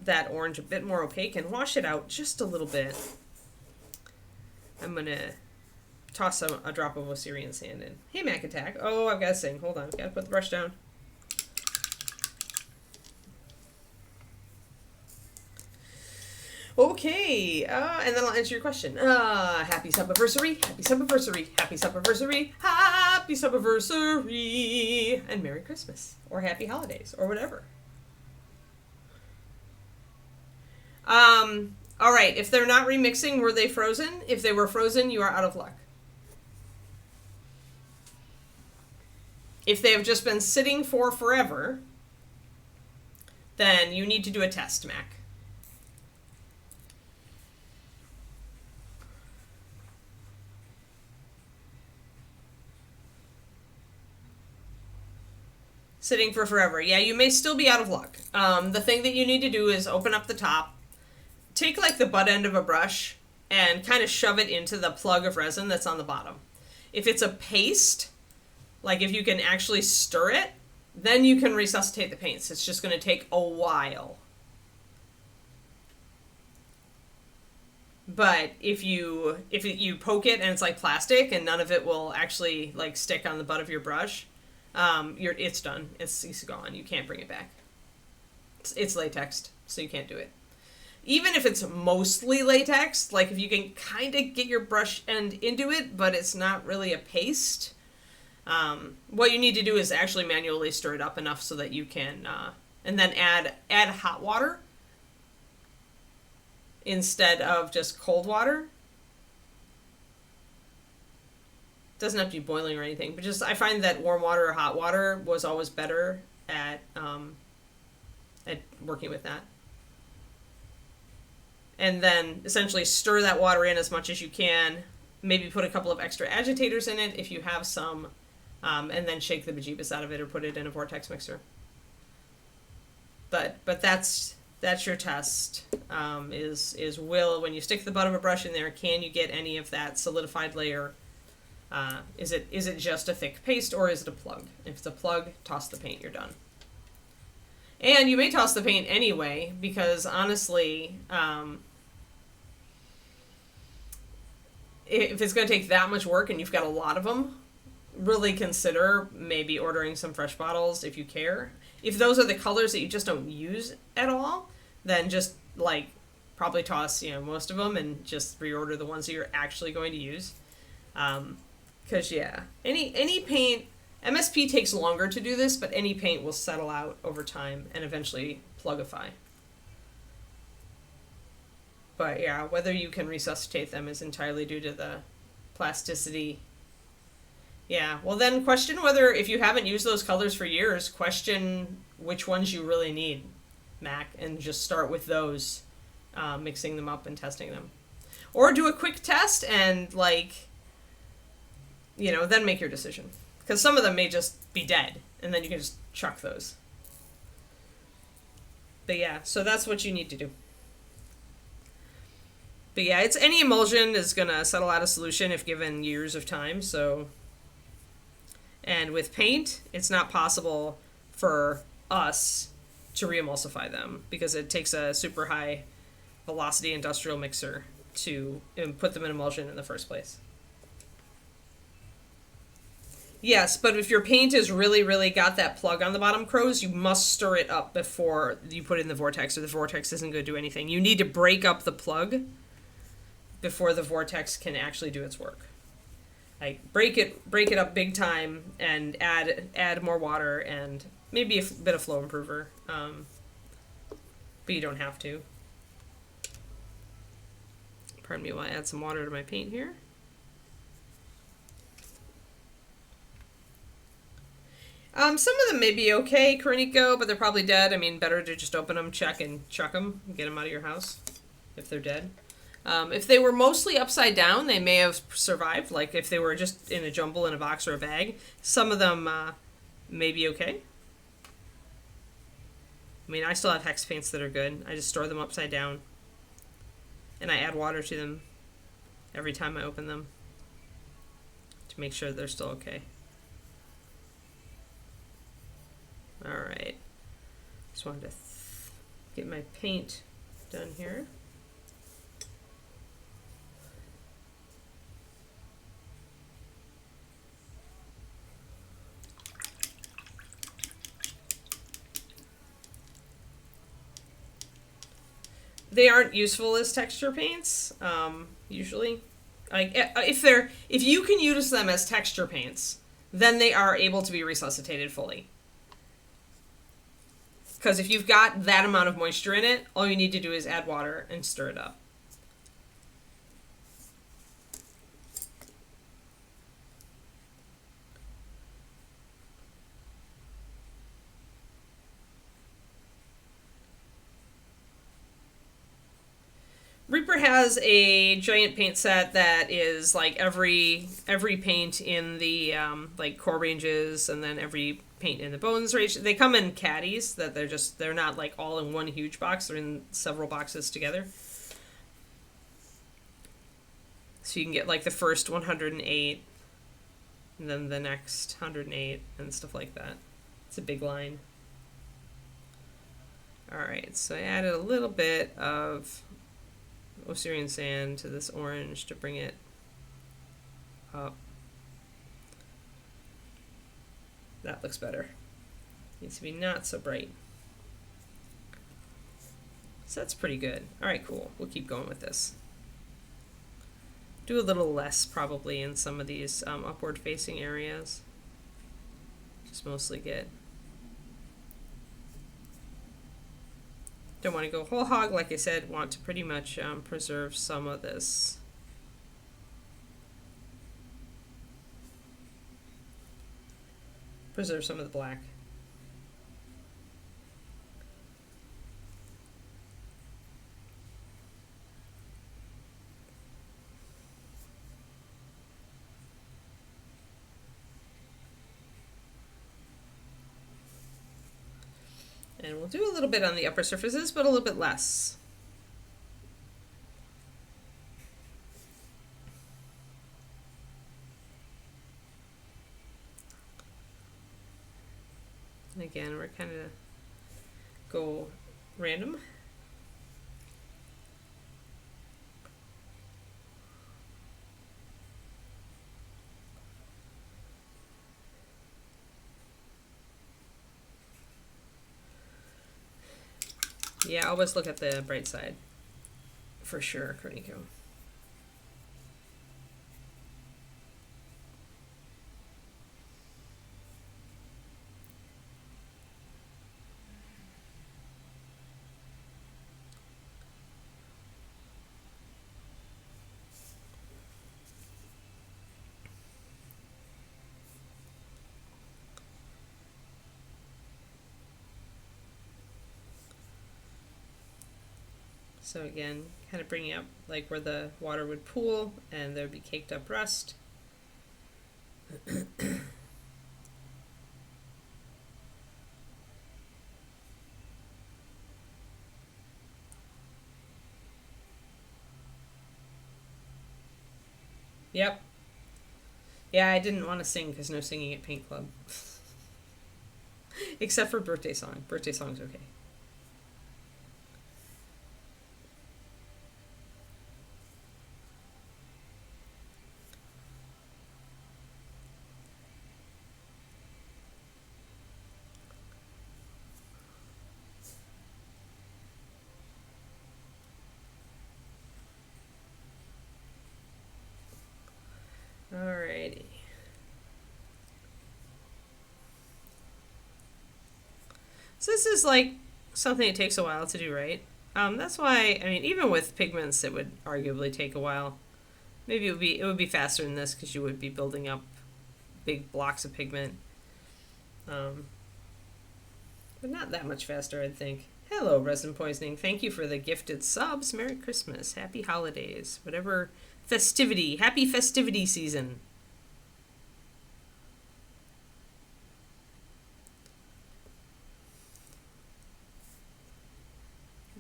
that orange a bit more opaque and wash it out just a little bit. I'm going to toss a drop of Osirian sand in. Hey, Mac Attack. Oh, I've got to sing. Hold on. Got to put the brush down. Okay, and then I'll answer your question. Happy Subiversary, happy Subiversary, happy Subiversary, happy Subiversary, and Merry Christmas, or Happy Holidays, or whatever. All right, if they're not remixing, were they frozen? If they were frozen, you are out of luck. If they have just been sitting for forever, then you need to do a test, Mac. Sitting for forever. Yeah, you may still be out of luck. The thing that you need to do is open up the top, take like the butt end of a brush, and kind of shove it into the plug of resin that's on the bottom. If it's a paste, like if you can actually stir it, then you can resuscitate the paints. It's just going to take a while. But if you poke it and it's like plastic and none of it will actually like stick on the butt of your brush, it's done. It's gone. You can't bring it back. It's latex, so you can't do it. Even if it's mostly latex, like if you can kind of get your brush end into it, but it's not really a paste, what you need to do is actually manually stir it up enough so that you can, and then add hot water instead of just cold water. Doesn't have to be boiling or anything, but just I find that warm water or hot water was always better at working with that. And then essentially stir that water in as much as you can. Maybe put a couple of extra agitators in it if you have some, and then shake the bejeebus out of it or put it in a vortex mixer. But that's your test. Is when you stick the butt of a brush in there, can you get any of that solidified layer? Is it just a thick paste or is it a plug? If it's a plug, toss the paint, you're done. And you may toss the paint anyway, because honestly, if it's going to take that much work and you've got a lot of them, really consider maybe ordering some fresh bottles if you care. If those are the colors that you just don't use at all, then just like probably toss most of them and just reorder the ones that you're actually going to use. Because, yeah, any paint, MSP takes longer to do this, but any paint will settle out over time and eventually plugify. But, yeah, whether you can resuscitate them is entirely due to the plasticity. Yeah, well then question whether, if you haven't used those colors for years, question which ones you really need, Mac, and just start with those, mixing them up and testing them. Or do a quick test and, then make your decision. Because some of them may just be dead, and then you can just chuck those. But yeah, so that's what you need to do. But yeah, it's any emulsion is going to settle out a solution if given years of time, so... And with paint, it's not possible for us to re-emulsify them, because it takes a super high velocity industrial mixer to put them in emulsion in the first place. Yes, but if your paint is really, really got that plug on the bottom, Crows, you must stir it up before you put it in the vortex, or the vortex isn't going to do anything. You need to break up the plug before the vortex can actually do its work. Like, break it up big time, and add more water, and maybe a bit of flow improver. But you don't have to. Pardon me while I add some water to my paint here. Some of them may be okay, Korinico, but they're probably dead. I mean, better to just open them, check, and chuck them, and get them out of your house if they're dead. If they were mostly upside down, they may have survived. Like if they were just in a jumble in a box or a bag, some of them may be okay. I mean, I still have hex paints that are good. I just store them upside down, and I add water to them every time I open them to make sure they're still okay. Alright, just wanted to get my paint done here. they aren't useful as texture paints, usually. Like if you can use them as texture paints, then they are able to be resuscitated fully. Because if you've got that amount of moisture in it, all you need to do is add water and stir it up. Reaper has a giant paint set that is like every paint in the like core ranges, and then every paint in the bones range. They come in caddies that they're not like all in one huge box. They're in several boxes together. So you can get like the first 108, and then the next 108, and stuff like that. It's a big line. Alright, so I added a little bit of Osirian sand to this orange to bring it up. That looks better. Needs to be not so bright. So that's pretty good. Alright, cool. We'll keep going with this. Do a little less probably in some of these upward facing areas. Just mostly get. Don't want to go whole hog, like I said. Want to pretty much preserve some of this. Preserve some of the black. And we'll do a little bit on the upper surfaces, but a little bit less. And again, we're kind of go random. Yeah, always look at the bright side. For sure, Kroniko. So again, kind of bringing up like where the water would pool and there would be caked up rust. Yep. Yeah, I didn't want to sing because no singing at Paint Club. Except for birthday song. Birthday song's okay. Alrighty. So this is like something that takes a while to do, right? That's why, I mean, even with pigments, it would arguably take a while. Maybe it would be faster than this because you would be building up big blocks of pigment. But not that much faster, I'd think. Hello, Resin Poisoning. Thank you for the gifted subs. Merry Christmas. Happy holidays. Whatever festivity. Happy festivity season.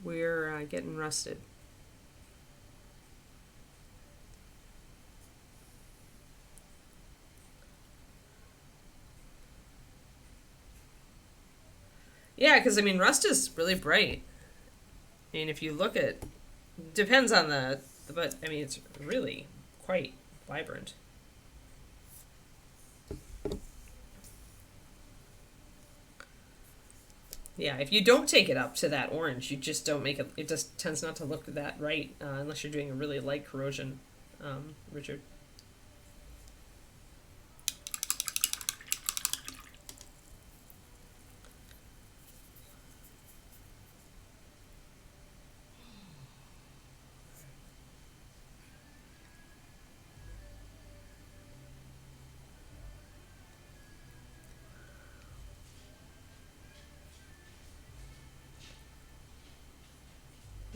We're getting rusted. Yeah, because I mean, rust is really bright. I mean, if you look at, depends on but I mean, it's really quite vibrant. Yeah, if you don't take it up to that orange, you just don't make it. It just tends not to look that right unless you're doing a really light corrosion, Richard.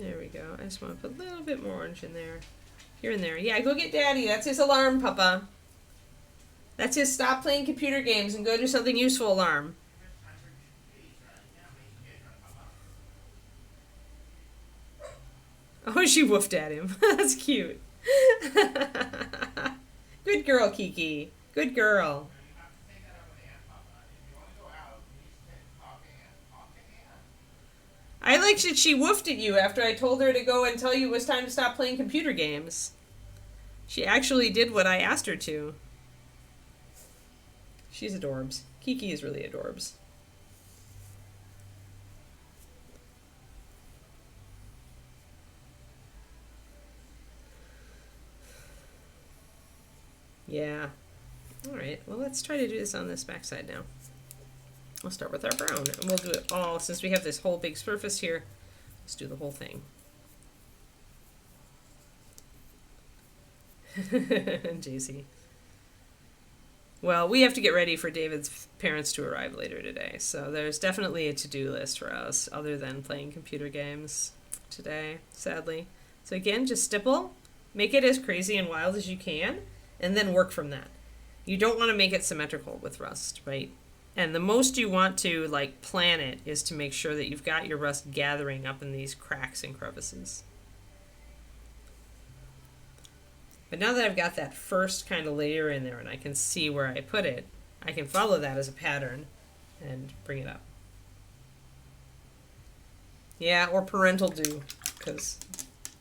There we go. I just want to put a little bit more orange in there. Here and there. Yeah, go get Daddy. That's his alarm, Papa. That's his stop playing computer games and go do something useful alarm. Oh, she woofed at him. That's cute. Good girl, Kiki. Good girl. I liked that she woofed at you after I told her to go and tell you it was time to stop playing computer games. She actually did what I asked her to. She's adorbs. Kiki is really adorbs. Yeah. Alright, well let's try to do this on this backside now. We'll start with our brown, and we'll do it all, since we have this whole big surface here, let's do the whole thing. JC. Well, we have to get ready for David's parents to arrive later today, so there's definitely a to-do list for us, other than playing computer games today, sadly. So again, just stipple, make it as crazy and wild as you can, and then work from that. You don't want to make it symmetrical with rust, right? And the most you want to, like, plan it is to make sure that you've got your rust gathering up in these cracks and crevices. But now that I've got that first kind of layer in there and I can see where I put it, I can follow that as a pattern and bring it up. Yeah, or parental do, because,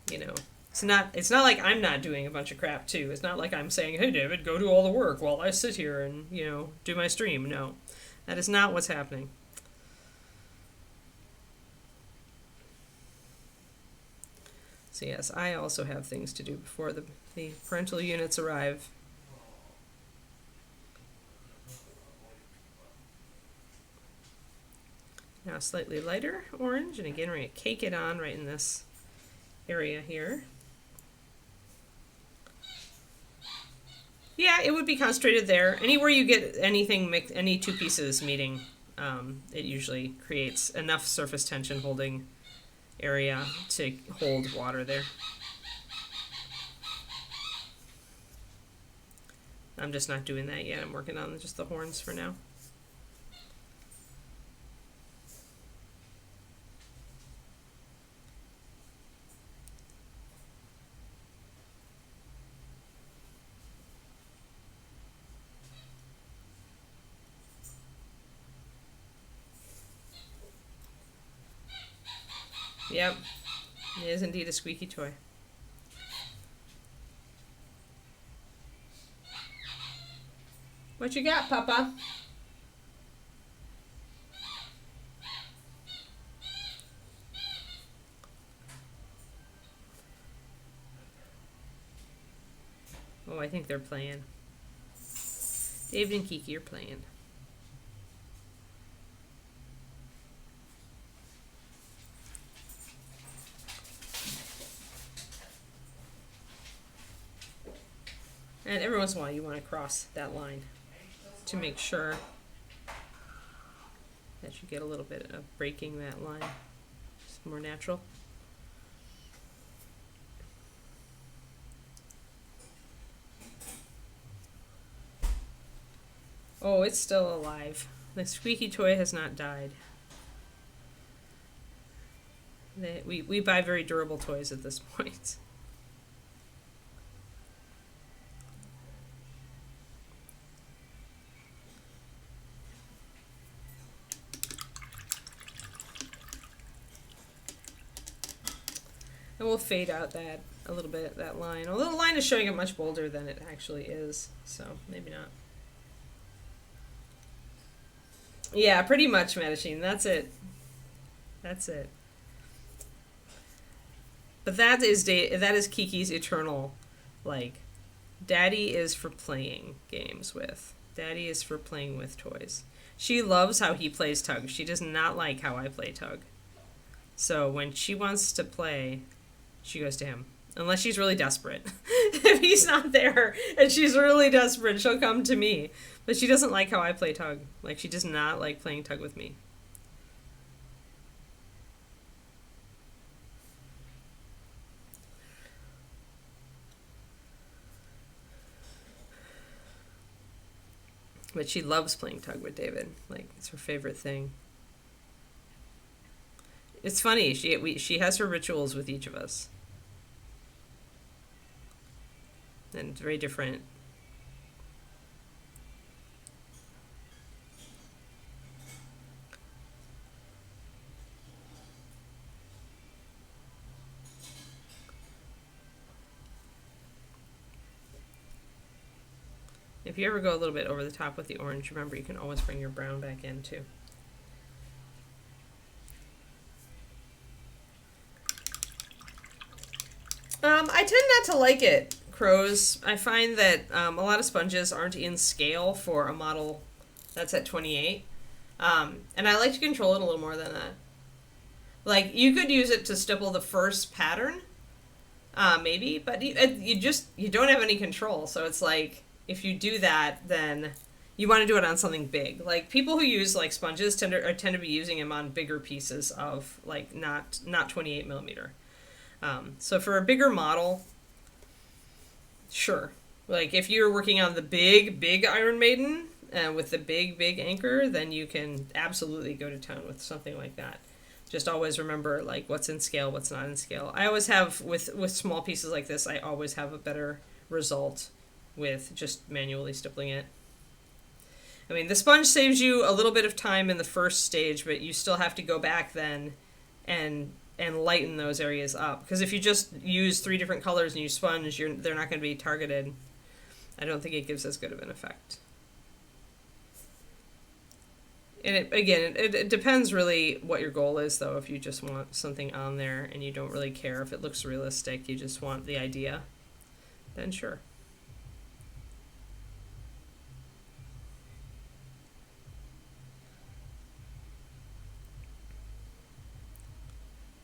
you know, it's not like I'm not doing a bunch of crap too. It's not like I'm saying, hey David, go do all the work while I sit here and, you know, do my stream. No, that is not what's happening. So yes, I also have things to do before the parental units arrive. Now slightly lighter orange, and again we're going to cake it on right in this area here. Yeah, it would be concentrated there. Anywhere you get anything, any two pieces meeting, it usually creates enough surface tension holding area to hold water there. I'm just not doing that yet. I'm working on just the horns for now. Yep, it is indeed a squeaky toy. What you got, Papa? Oh, I think they're playing. David and Kiki are playing. And every once in a while you want to cross that line to make sure that you get a little bit of breaking that line. It's more natural. Oh, it's still alive. The squeaky toy has not died. We buy very durable toys at this point. And we'll fade out that a little bit, that line. Although the line is showing it much bolder than it actually is, so maybe not. Yeah, pretty much, Medicine. That's it. That's it. But that is Kiki's eternal, like, Daddy is for playing games with. Daddy is for playing with toys. She loves how he plays tug. She does not like how I play tug. So when she wants to play, she goes to him. Unless she's really desperate. If he's not there and she's really desperate, she'll come to me. But she doesn't like how I play tug. Like, she does not like playing tug with me. But she loves playing tug with David. Like, it's her favorite thing. It's funny. She has her rituals with each of us. And it's very different. If you ever go a little bit over the top with the orange, remember you can always bring your brown back in too. I tend not to like it, Crows. I find that a lot of sponges aren't in scale for a model that's at 28. And I like to control it a little more than that. Like, you could use it to stipple the first pattern, maybe, but you don't have any control. So it's like, if you do that, then you want to do it on something big. Like, people who use like sponges tend to be using them on bigger pieces of, like, not 28 millimeter. So for a bigger model, sure. Like, if you're working on the big Iron Maiden with the big anchor, then you can absolutely go to town with something like that. Just always remember, like, what's in scale, what's not in scale. I always have, with small pieces like this, I always have a better result with just manually stippling it. I mean, the sponge saves you a little bit of time in the first stage, but you still have to go back then and lighten those areas up. Because if you just use 3 different colors and you sponge, they're not going to be targeted. I don't think it gives as good of an effect. And it depends really what your goal is, though. If you just want something on there and you don't really care if it looks realistic, you just want the idea, then sure.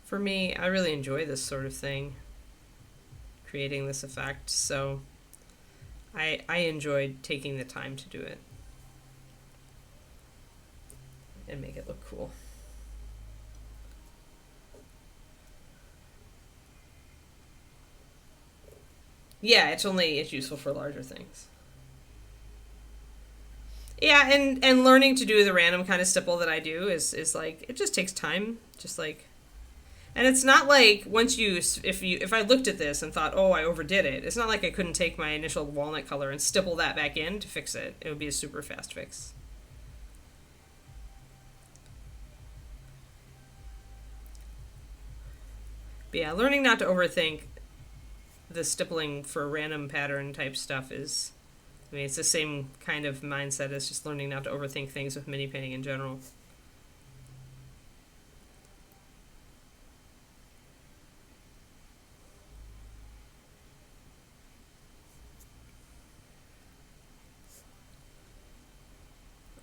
For me, I really enjoy this sort of thing, creating this effect, so I enjoyed taking the time to do it and make it look cool. Yeah, it's useful for larger things. Yeah, and learning to do the random kind of stipple that I do is like, it just takes time, just like. And it's not like if I looked at this and thought, oh, I overdid it, it's not like I couldn't take my initial walnut color and stipple that back in to fix it. It would be a super fast fix. But yeah, learning not to overthink the stippling for random pattern type stuff is, I mean, it's the same kind of mindset as just learning not to overthink things with mini painting in general.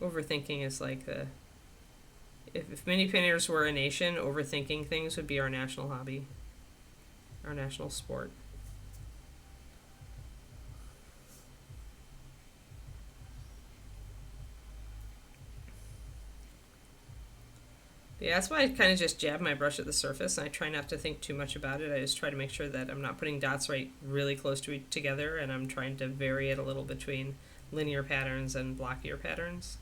Overthinking is like if mini painters were a nation, overthinking things would be our national hobby, our national sport. But yeah, that's why I kind of just jab my brush at the surface, and I try not to think too much about it. I just try to make sure that I'm not putting dots really close to together, and I'm trying to vary it a little between linear patterns and blockier patterns.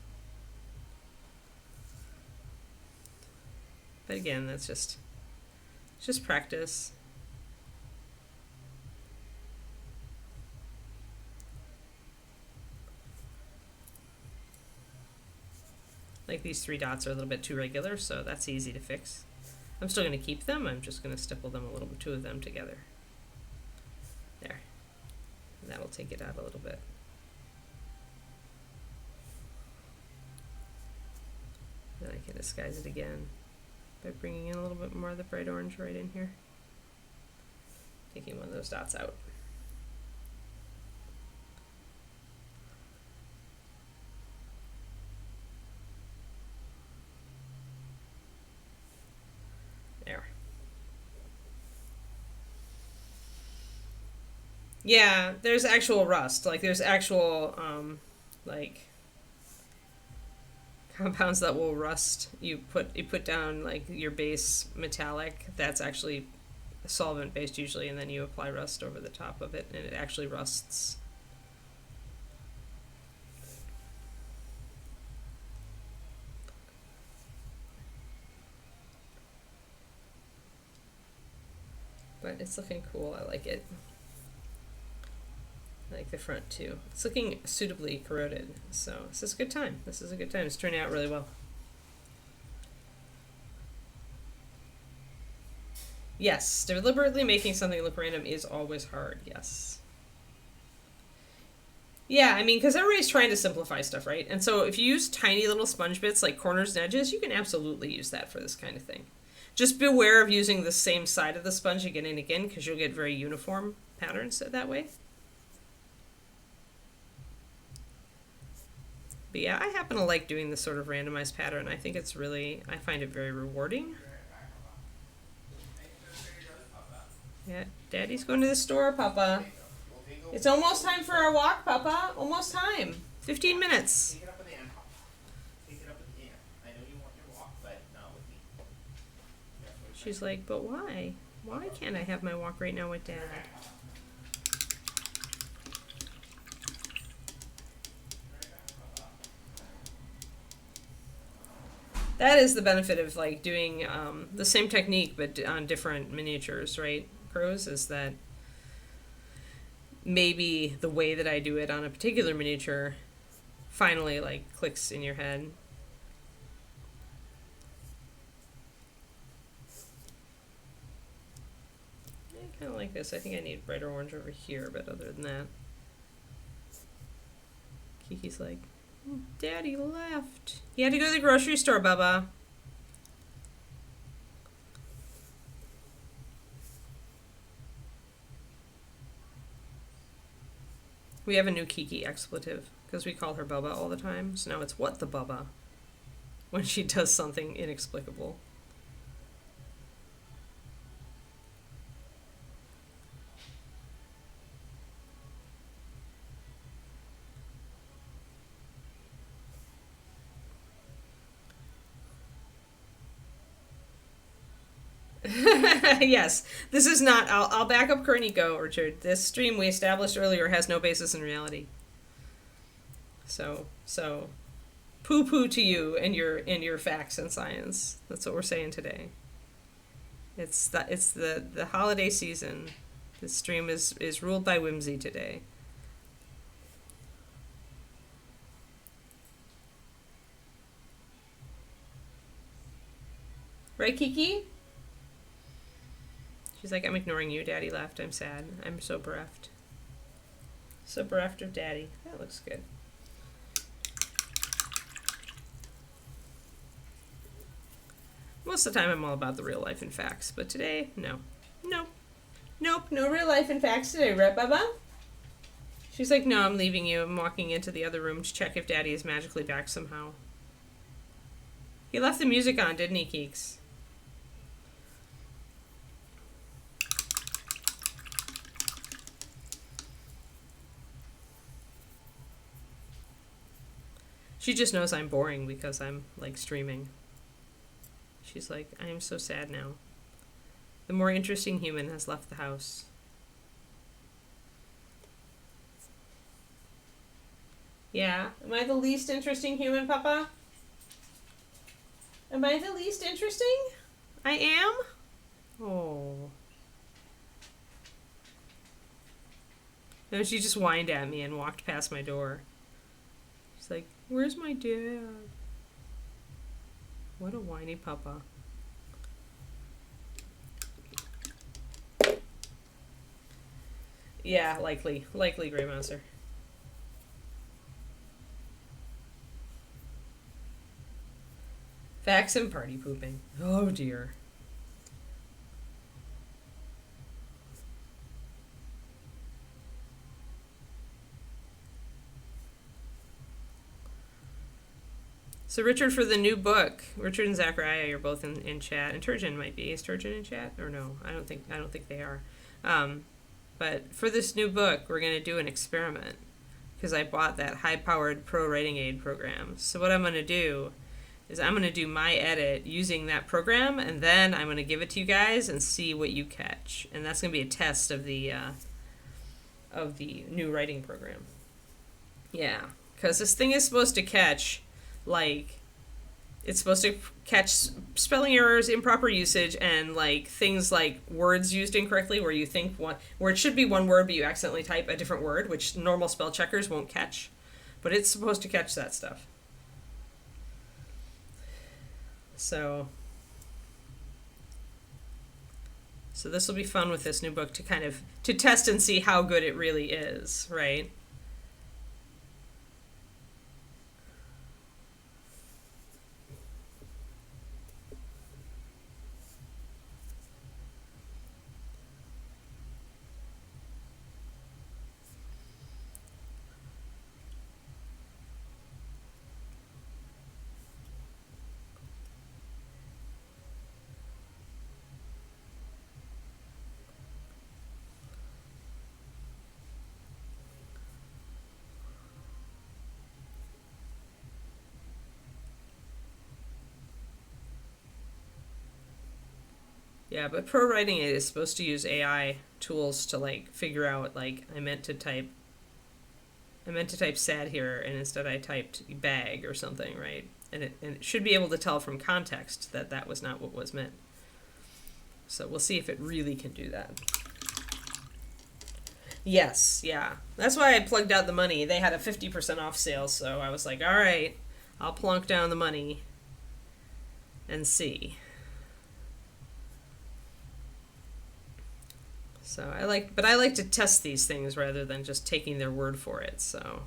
But again, that's just practice. Like, these 3 dots are a little bit too regular, so that's easy to fix. I'm still going to keep them. I'm just going to stipple them a little bit, 2 of them together. There. And that'll take it out a little bit. Then I can disguise it again. by bringing in a little bit more of the bright orange right in here. Taking one of those dots out. There. Yeah, there's actual rust. Like there's actual like compounds that will rust. You put down like your base metallic. That's actually solvent based usually, and then you apply rust over the top of it, and it actually rusts. But it's looking cool. I like it. I like the front too. It's looking suitably corroded, so this is a good time. This is a good time. It's turning out really well. Yes, deliberately making something look random is always hard, yes. Yeah, I mean, because everybody's trying to simplify stuff, right? And so if you use tiny little sponge bits like corners and edges, you can absolutely use that for this kind of thing. Just beware of using the same side of the sponge again and again, because you'll get very uniform patterns that way. But yeah, I happen to like doing this sort of randomized pattern. I think it's really, I find it very rewarding. Yeah, Daddy's going to the store, Papa. It's almost time for our walk, Papa. Almost time. 15 minutes. Take it up with Ann, Papa. Take it up with Ann. I know you want your walk, but not with me. She's like, but why? Why can't I have my walk right now with Dad? That is the benefit of like doing the same technique but on different miniatures, right? Pros is that maybe the way that I do it on a particular miniature finally like clicks in your head. I kind of like this. I think I need brighter orange over here, but other than that, Kiki's like, Daddy left. He had to go to the grocery store, Bubba. We have a new Kiki expletive because we call her Bubba all the time. So now it's what the Bubba when she does something inexplicable. Yes, this is not. I'll back up Nico, Richard. This stream we established earlier has no basis in reality. So poo to you and your facts and science. That's what we're saying today. It's the holiday season. This stream is ruled by whimsy today. Right, Kiki? She's like, I'm ignoring you. Daddy left. I'm sad. I'm so bereft. So bereft of Daddy. That looks good. Most of the time I'm all about the real life and facts, but today, no. Nope. Nope, no real life and facts today, right, Bubba? She's like, no, I'm leaving you. I'm walking into the other room to check if Daddy is magically back somehow. He left the music on, didn't he, Keeks? She just knows I'm boring because I'm, like, streaming. She's like, I am so sad now. The more interesting human has left the house. Yeah. Am I the least interesting human, Papa? Am I the least interesting? I am? Oh. No, she just whined at me and walked past my door. She's like, where's my dad? What a whiny papa. Yeah, likely. Likely, Grey Monster. Backs and party pooping. Oh dear. So Richard, for the new book, Richard and Zachariah are both in chat, and Turgeon might be. Is Turgeon in chat or no? I don't think they are. But for this new book, we're gonna do an experiment because I bought that high-powered pro writing aid program. So what I'm gonna do is I'm gonna do my edit using that program, and then I'm gonna give it to you guys and see what you catch. And that's gonna be a test of the new writing program. Yeah, because this thing is supposed to catch. Like, it's supposed to catch spelling errors, improper usage, and like things like words used incorrectly where you think where it should be one word but you accidentally type a different word, which normal spell checkers won't catch. But it's supposed to catch that stuff. So this will be fun with this new book to test and see how good it really is, right? Yeah, but pro writing it is supposed to use AI tools to like figure out like I meant to type sad here and instead I typed bag or something, right? And it should be able to tell from context that that was not what was meant. So we'll see if it really can do that. Yes, yeah. That's why I plugged out the money. They had a 50% off sale, so I was like, all right, I'll plunk down the money and see. So I like to test these things rather than just taking their word for it, so.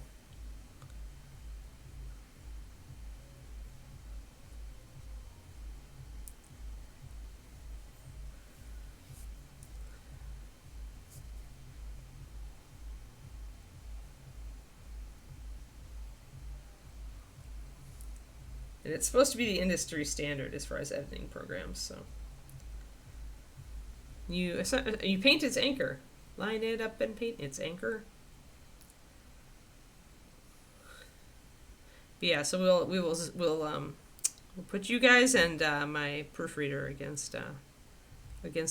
And it's supposed to be the industry standard as far as editing programs, so. You paint its anchor. Line it up and paint its anchor. But yeah, so we'll put you guys and my proofreader against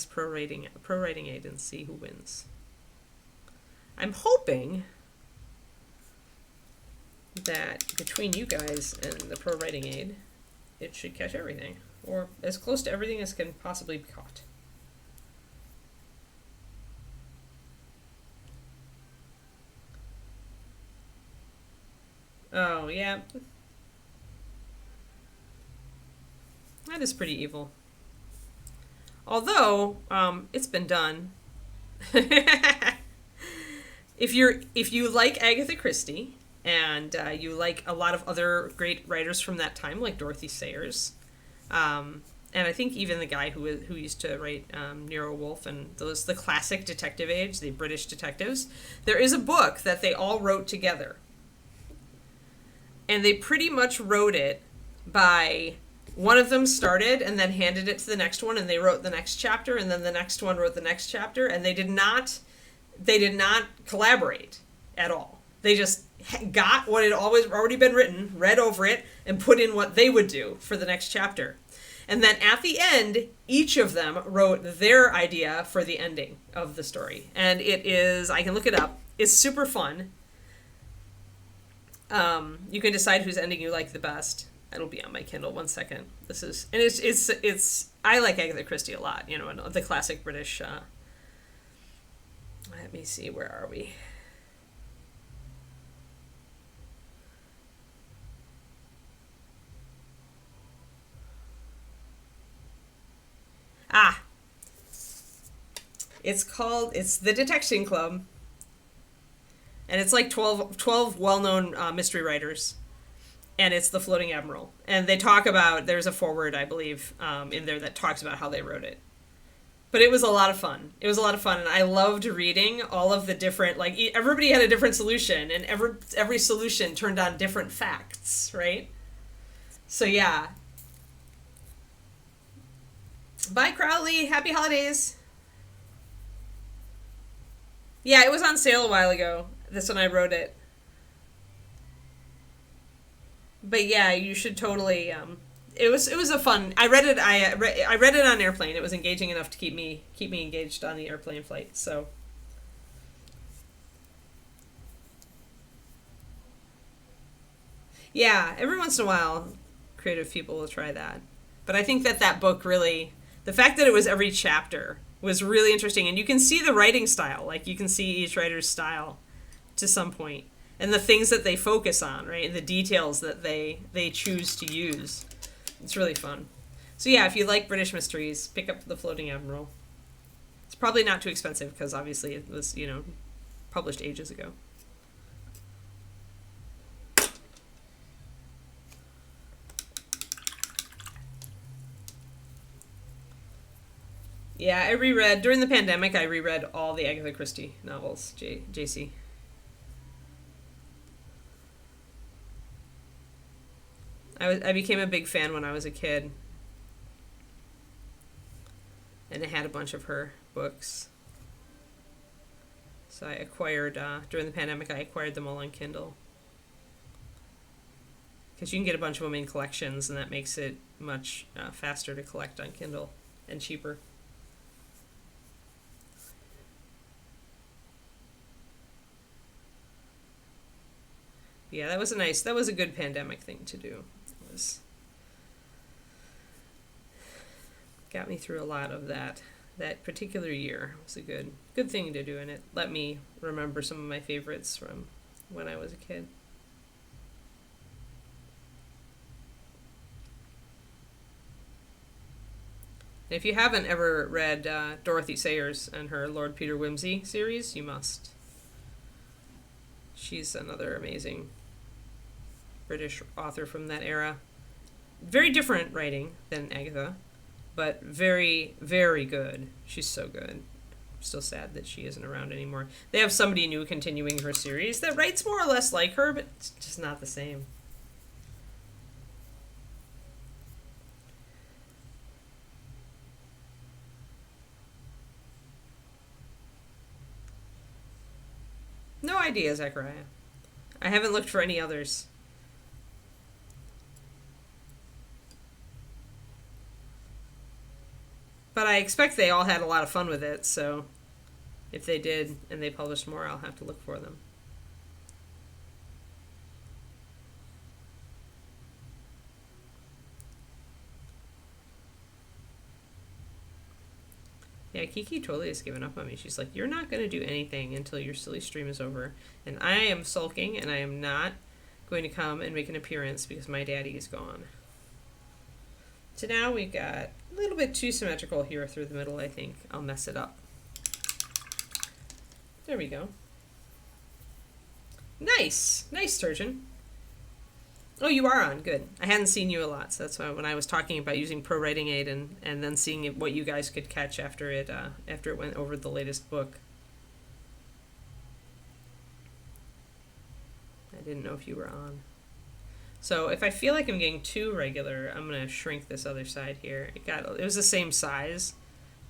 pro writing aid and see who wins. I'm hoping that between you guys and the pro writing aid, it should catch everything, or as close to everything as can possibly be caught. Oh, yeah. That is pretty evil. Although, it's been done. If you like Agatha Christie, and you like a lot of other great writers from that time, like Dorothy Sayers, and I think even the guy who used to write Nero Wolfe and the classic detective age, the British detectives, there is a book that they all wrote together. And they pretty much wrote it by one of them started and then handed it to the next one, and they wrote the next chapter, and then the next one wrote the next chapter, and they did not collaborate at all. They just got what had already been written, read over it, and put in what they would do for the next chapter. And then at the end, each of them wrote their idea for the ending of the story. And it is, I can look it up, it's super fun. You can decide whose ending you like the best. It'll be on my Kindle. 1 second. This is, and it's. I like Agatha Christie a lot. You know, the classic British. Let me see. Where are we? It's the Detection Club. And it's like 12 well-known mystery writers. and it's the Floating Admiral. And they talk about, there's a foreword, I believe, in there that talks about how they wrote it. But it was a lot of fun. It was a lot of fun, and I loved reading all of the different, like, everybody had a different solution, and every solution turned on different facts, right? So, yeah. Bye, Crowley. Happy holidays. Yeah, it was on sale a while ago. That's when I wrote it. But yeah, you should totally. It was a fun. I read it. I read it on an airplane. It was engaging enough to keep me engaged on the airplane flight. So. Yeah, every once in a while, creative people will try that. But I think that book really, the fact that it was every chapter was really interesting, and you can see the writing style. Like, you can see each writer's style to some point, and the things that they focus on, right, and the details that they choose to use. It's really fun. So yeah, if you like British mysteries, pick up The Floating Admiral. It's probably not too expensive because obviously it was, published ages ago. Yeah, I reread, during the pandemic, I reread all the Agatha Christie novels, JC. I became a big fan when I was a kid. And I had a bunch of her books. So I acquired, during the pandemic, I acquired them all on Kindle. Because you can get a bunch of them in collections, and that makes it much faster to collect on Kindle and cheaper. Yeah, that was a good pandemic thing to do. It got me through a lot of that particular year. It was a good thing to do, and it let me remember some of my favorites from when I was a kid. And if you haven't ever read Dorothy Sayers and her Lord Peter Wimsey series, you must. She's another amazing British author from that era. Very different writing than Agatha, but very, very good. She's so good. I'm still sad that she isn't around anymore. They have somebody new continuing her series that writes more or less like her, but it's just not the same. No idea, Zachariah. I haven't looked for any others. But I expect they all had a lot of fun with it, so if they did and they published more, I'll have to look for them. Yeah, Kiki totally has given up on me. She's like, you're not going to do anything until your silly stream is over. And I am sulking, and I am not going to come and make an appearance because my daddy is gone. So now we've got a little bit too symmetrical here through the middle, I think. I'll mess it up. There we go. Nice. Nice, Sturgeon. Oh, you are on. Good. I hadn't seen you a lot, so that's why when I was talking about using Pro Writing Aid and then seeing what you guys could catch after it went over the latest book. I didn't know if you were on. So if I feel like I'm getting too regular, I'm going to shrink this other side here. It was the same size,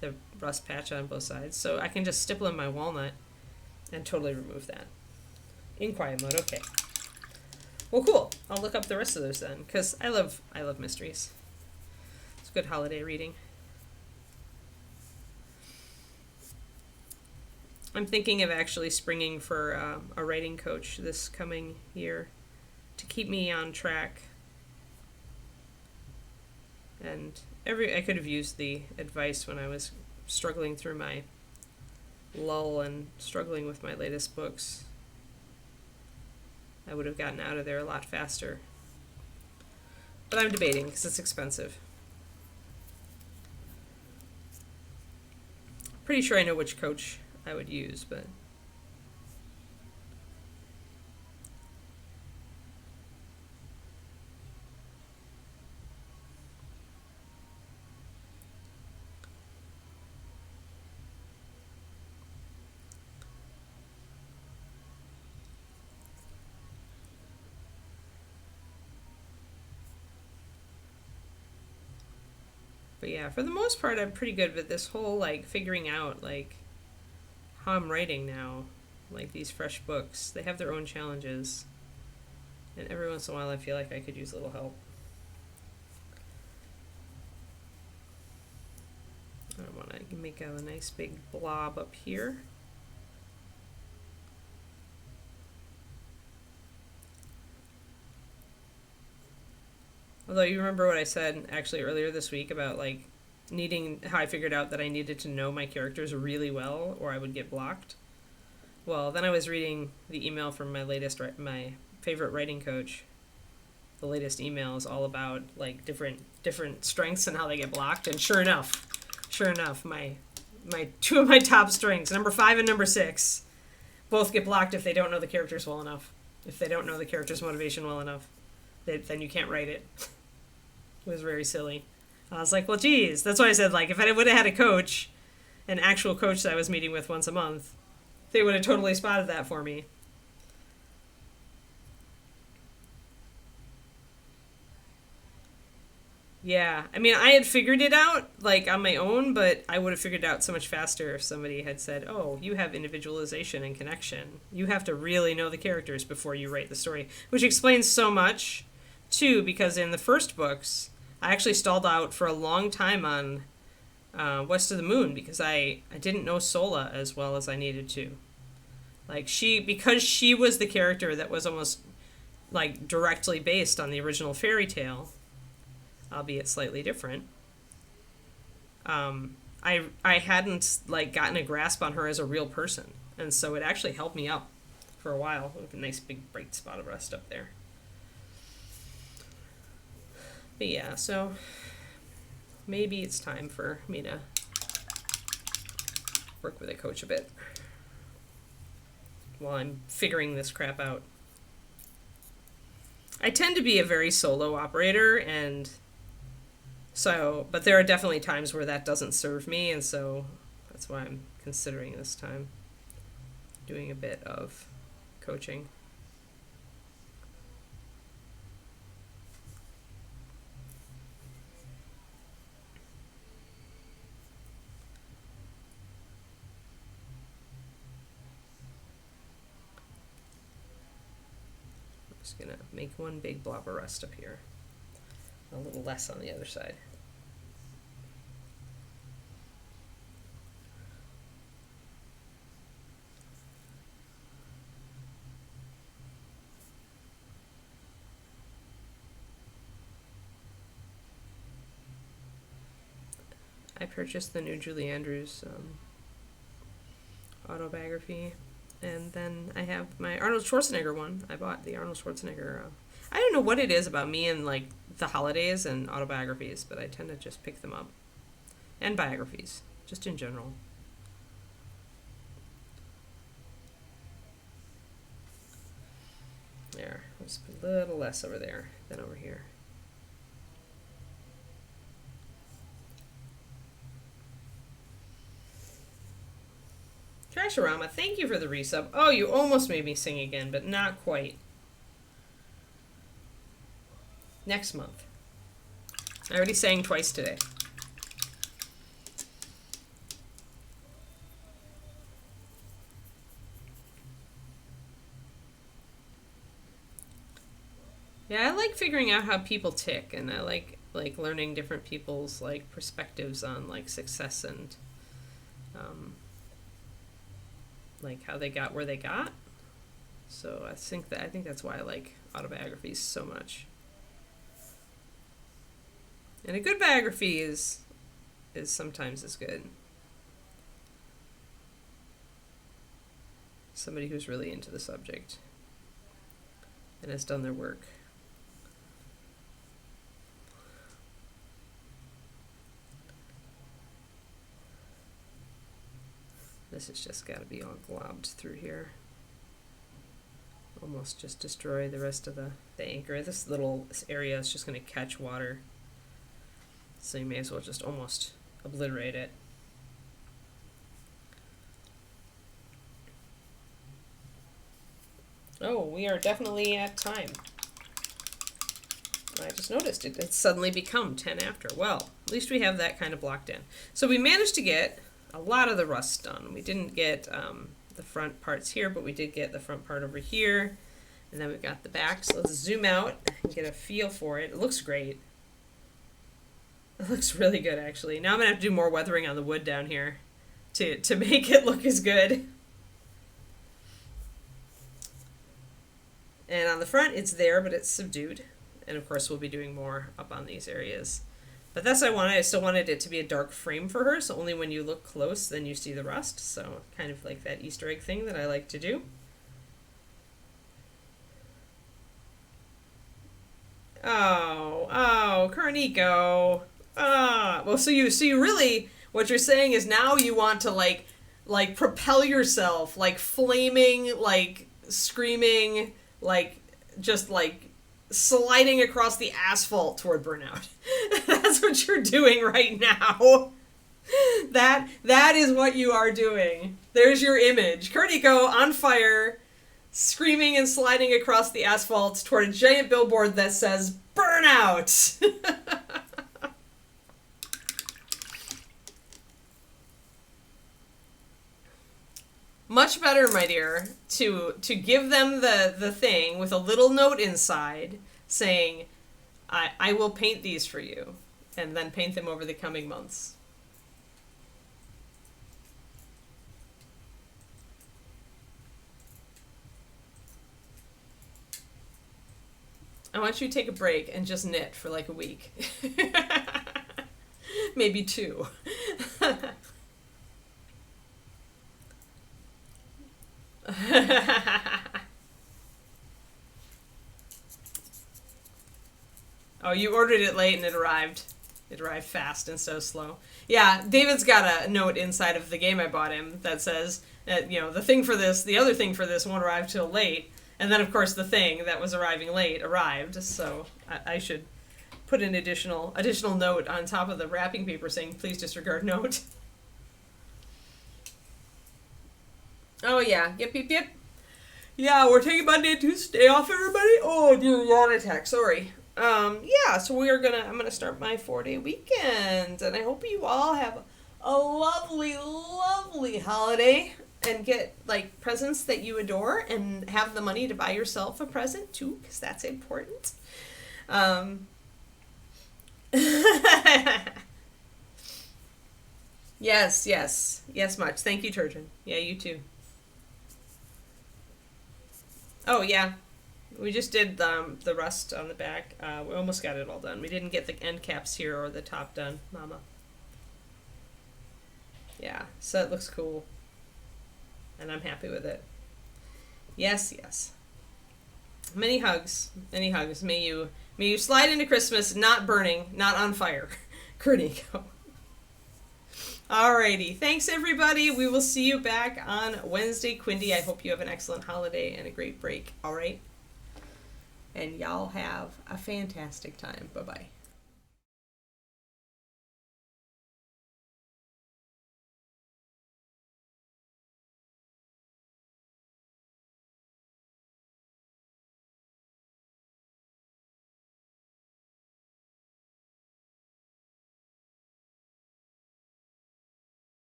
the rust patch on both sides, so I can just stipple in my walnut and totally remove that. In quiet mode, okay. Well, cool. I'll look up the rest of those then, because I love mysteries. It's good holiday reading. I'm thinking of actually springing for a writing coach this coming year to keep me on track. And I could have used the advice when I was struggling through my lull and struggling with my latest books. I would have gotten out of there a lot faster. But I'm debating because it's expensive. Pretty sure I know which coach I would use, but But yeah, for the most part, I'm pretty good with this whole, like, figuring out, like, how I'm writing now. Like, these fresh books, they have their own challenges. And every once in a while, I feel like I could use a little help. I want to make a nice big blob up here. Although you remember what I said actually earlier this week about, like, needing, how I figured out that I needed to know my characters really well or I would get blocked. Well, then I was reading the email from my favorite writing coach. The latest email is all about, like, different strengths and how they get blocked. And sure enough, my two of my top strengths, number 5 and number 6, both get blocked if they don't know the characters well enough. If they don't know the character's motivation well enough, then you can't write it. It was very silly. I was like, well, geez. That's why I said, like, if I would have had a coach, an actual coach that I was meeting with once a month, they would have totally spotted that for me. Yeah. I mean, I had figured it out, like, on my own, but I would have figured it out so much faster if somebody had said, oh, you have individualization and connection. You have to really know the characters before you write the story, which explains so much, too, because in the first books, I actually stalled out for a long time on West of the Moon because I didn't know Sola as well as I needed to. Like, because she was the character that was almost, like, directly based on the original fairy tale, albeit slightly different. I hadn't, like, gotten a grasp on her as a real person, and so it actually helped me up for a while with a nice big bright spot of rust up there. But yeah, so maybe it's time for me to work with a coach a bit while I'm figuring this crap out. I tend to be a very solo operator, and so, but there are definitely times where that doesn't serve me, and so that's why I'm considering this time doing a bit of coaching. Just gonna make one big blob of rust up here. A little less on the other side. I purchased the new Julie Andrews autobiography. And then I have my Arnold Schwarzenegger one. I bought the Arnold Schwarzenegger. I don't know what it is about me and, like, the holidays and autobiographies, but I tend to just pick them up. And biographies, just in general. There, just a little less over there than over here. Trashorama, thank you for the resub. Oh, you almost made me sing again, but not quite. Next month. I already sang twice today. Yeah, I like figuring out how people tick, and I like learning different people's, like, perspectives on, like, success and like how they got where they got. So I think that's why I like autobiographies so much. And a good biography is sometimes as good. Somebody who's really into the subject and has done their work. This has just got to be all globbed through here. Almost just destroy the rest of the anchor. This area is just going to catch water. So you may as well just almost obliterate it. Oh, we are definitely at time. I just noticed it had suddenly become 10 after. Well, at least we have that kind of blocked in. So we managed to get a lot of the rust done. We didn't get the front parts here, but we did get the front part over here. And then we've got the back. So let's zoom out and get a feel for it. It looks great. It looks really good, actually. Now I'm going to have to do more weathering on the wood down here to make it look as good. And on the front, it's there, but it's subdued. And of course, we'll be doing more up on these areas. But that's what I wanted. I still wanted it to be a dark frame for her, so only when you look close, then you see the rust. So kind of like that Easter egg thing that I like to do. Oh, Carnico. Well, so you really, what you're saying is now you want to like propel yourself, like flaming, like screaming, like just like sliding across the asphalt toward burnout. That's what you're doing right now. That is what you are doing. There's your image. Carnico on fire, screaming and sliding across the asphalt toward a giant billboard that says burnout. Much better, my dear, to give them the thing with a little note inside saying, I will paint these for you, and then paint them over the coming months. I want you to take a break and just knit for like a week. Maybe 2. Oh, you ordered it late and it arrived. It arrived fast and so slow. Yeah, David's got a note inside of the game I bought him that says that, the other thing for this won't arrive till late. And then, of course, the thing that was arriving late arrived. So I should put an additional note on top of the wrapping paper saying, please disregard note. Oh, yeah. Yep. Yeah, we're taking Monday and Tuesday off, everybody. Oh, dear, yawn attack. Sorry. Yeah, so I'm gonna start my 4-day weekend, and I hope you all have a lovely, lovely holiday and get, like, presents that you adore and have the money to buy yourself a present, too, because that's important. Yes, much. Thank you, Turgeon. Yeah, you too. Oh, yeah. We just did the rust on the back. We almost got it all done. We didn't get the end caps here or the top done, Mama. Yeah, so it looks cool. And I'm happy with it. Yes. Many hugs. May you slide into Christmas not burning, not on fire. Kurnico. Alrighty. Thanks, everybody. We will see you back on Wednesday. Quindy, I hope you have an excellent holiday and a great break. All right? And y'all have a fantastic time. Bye-bye.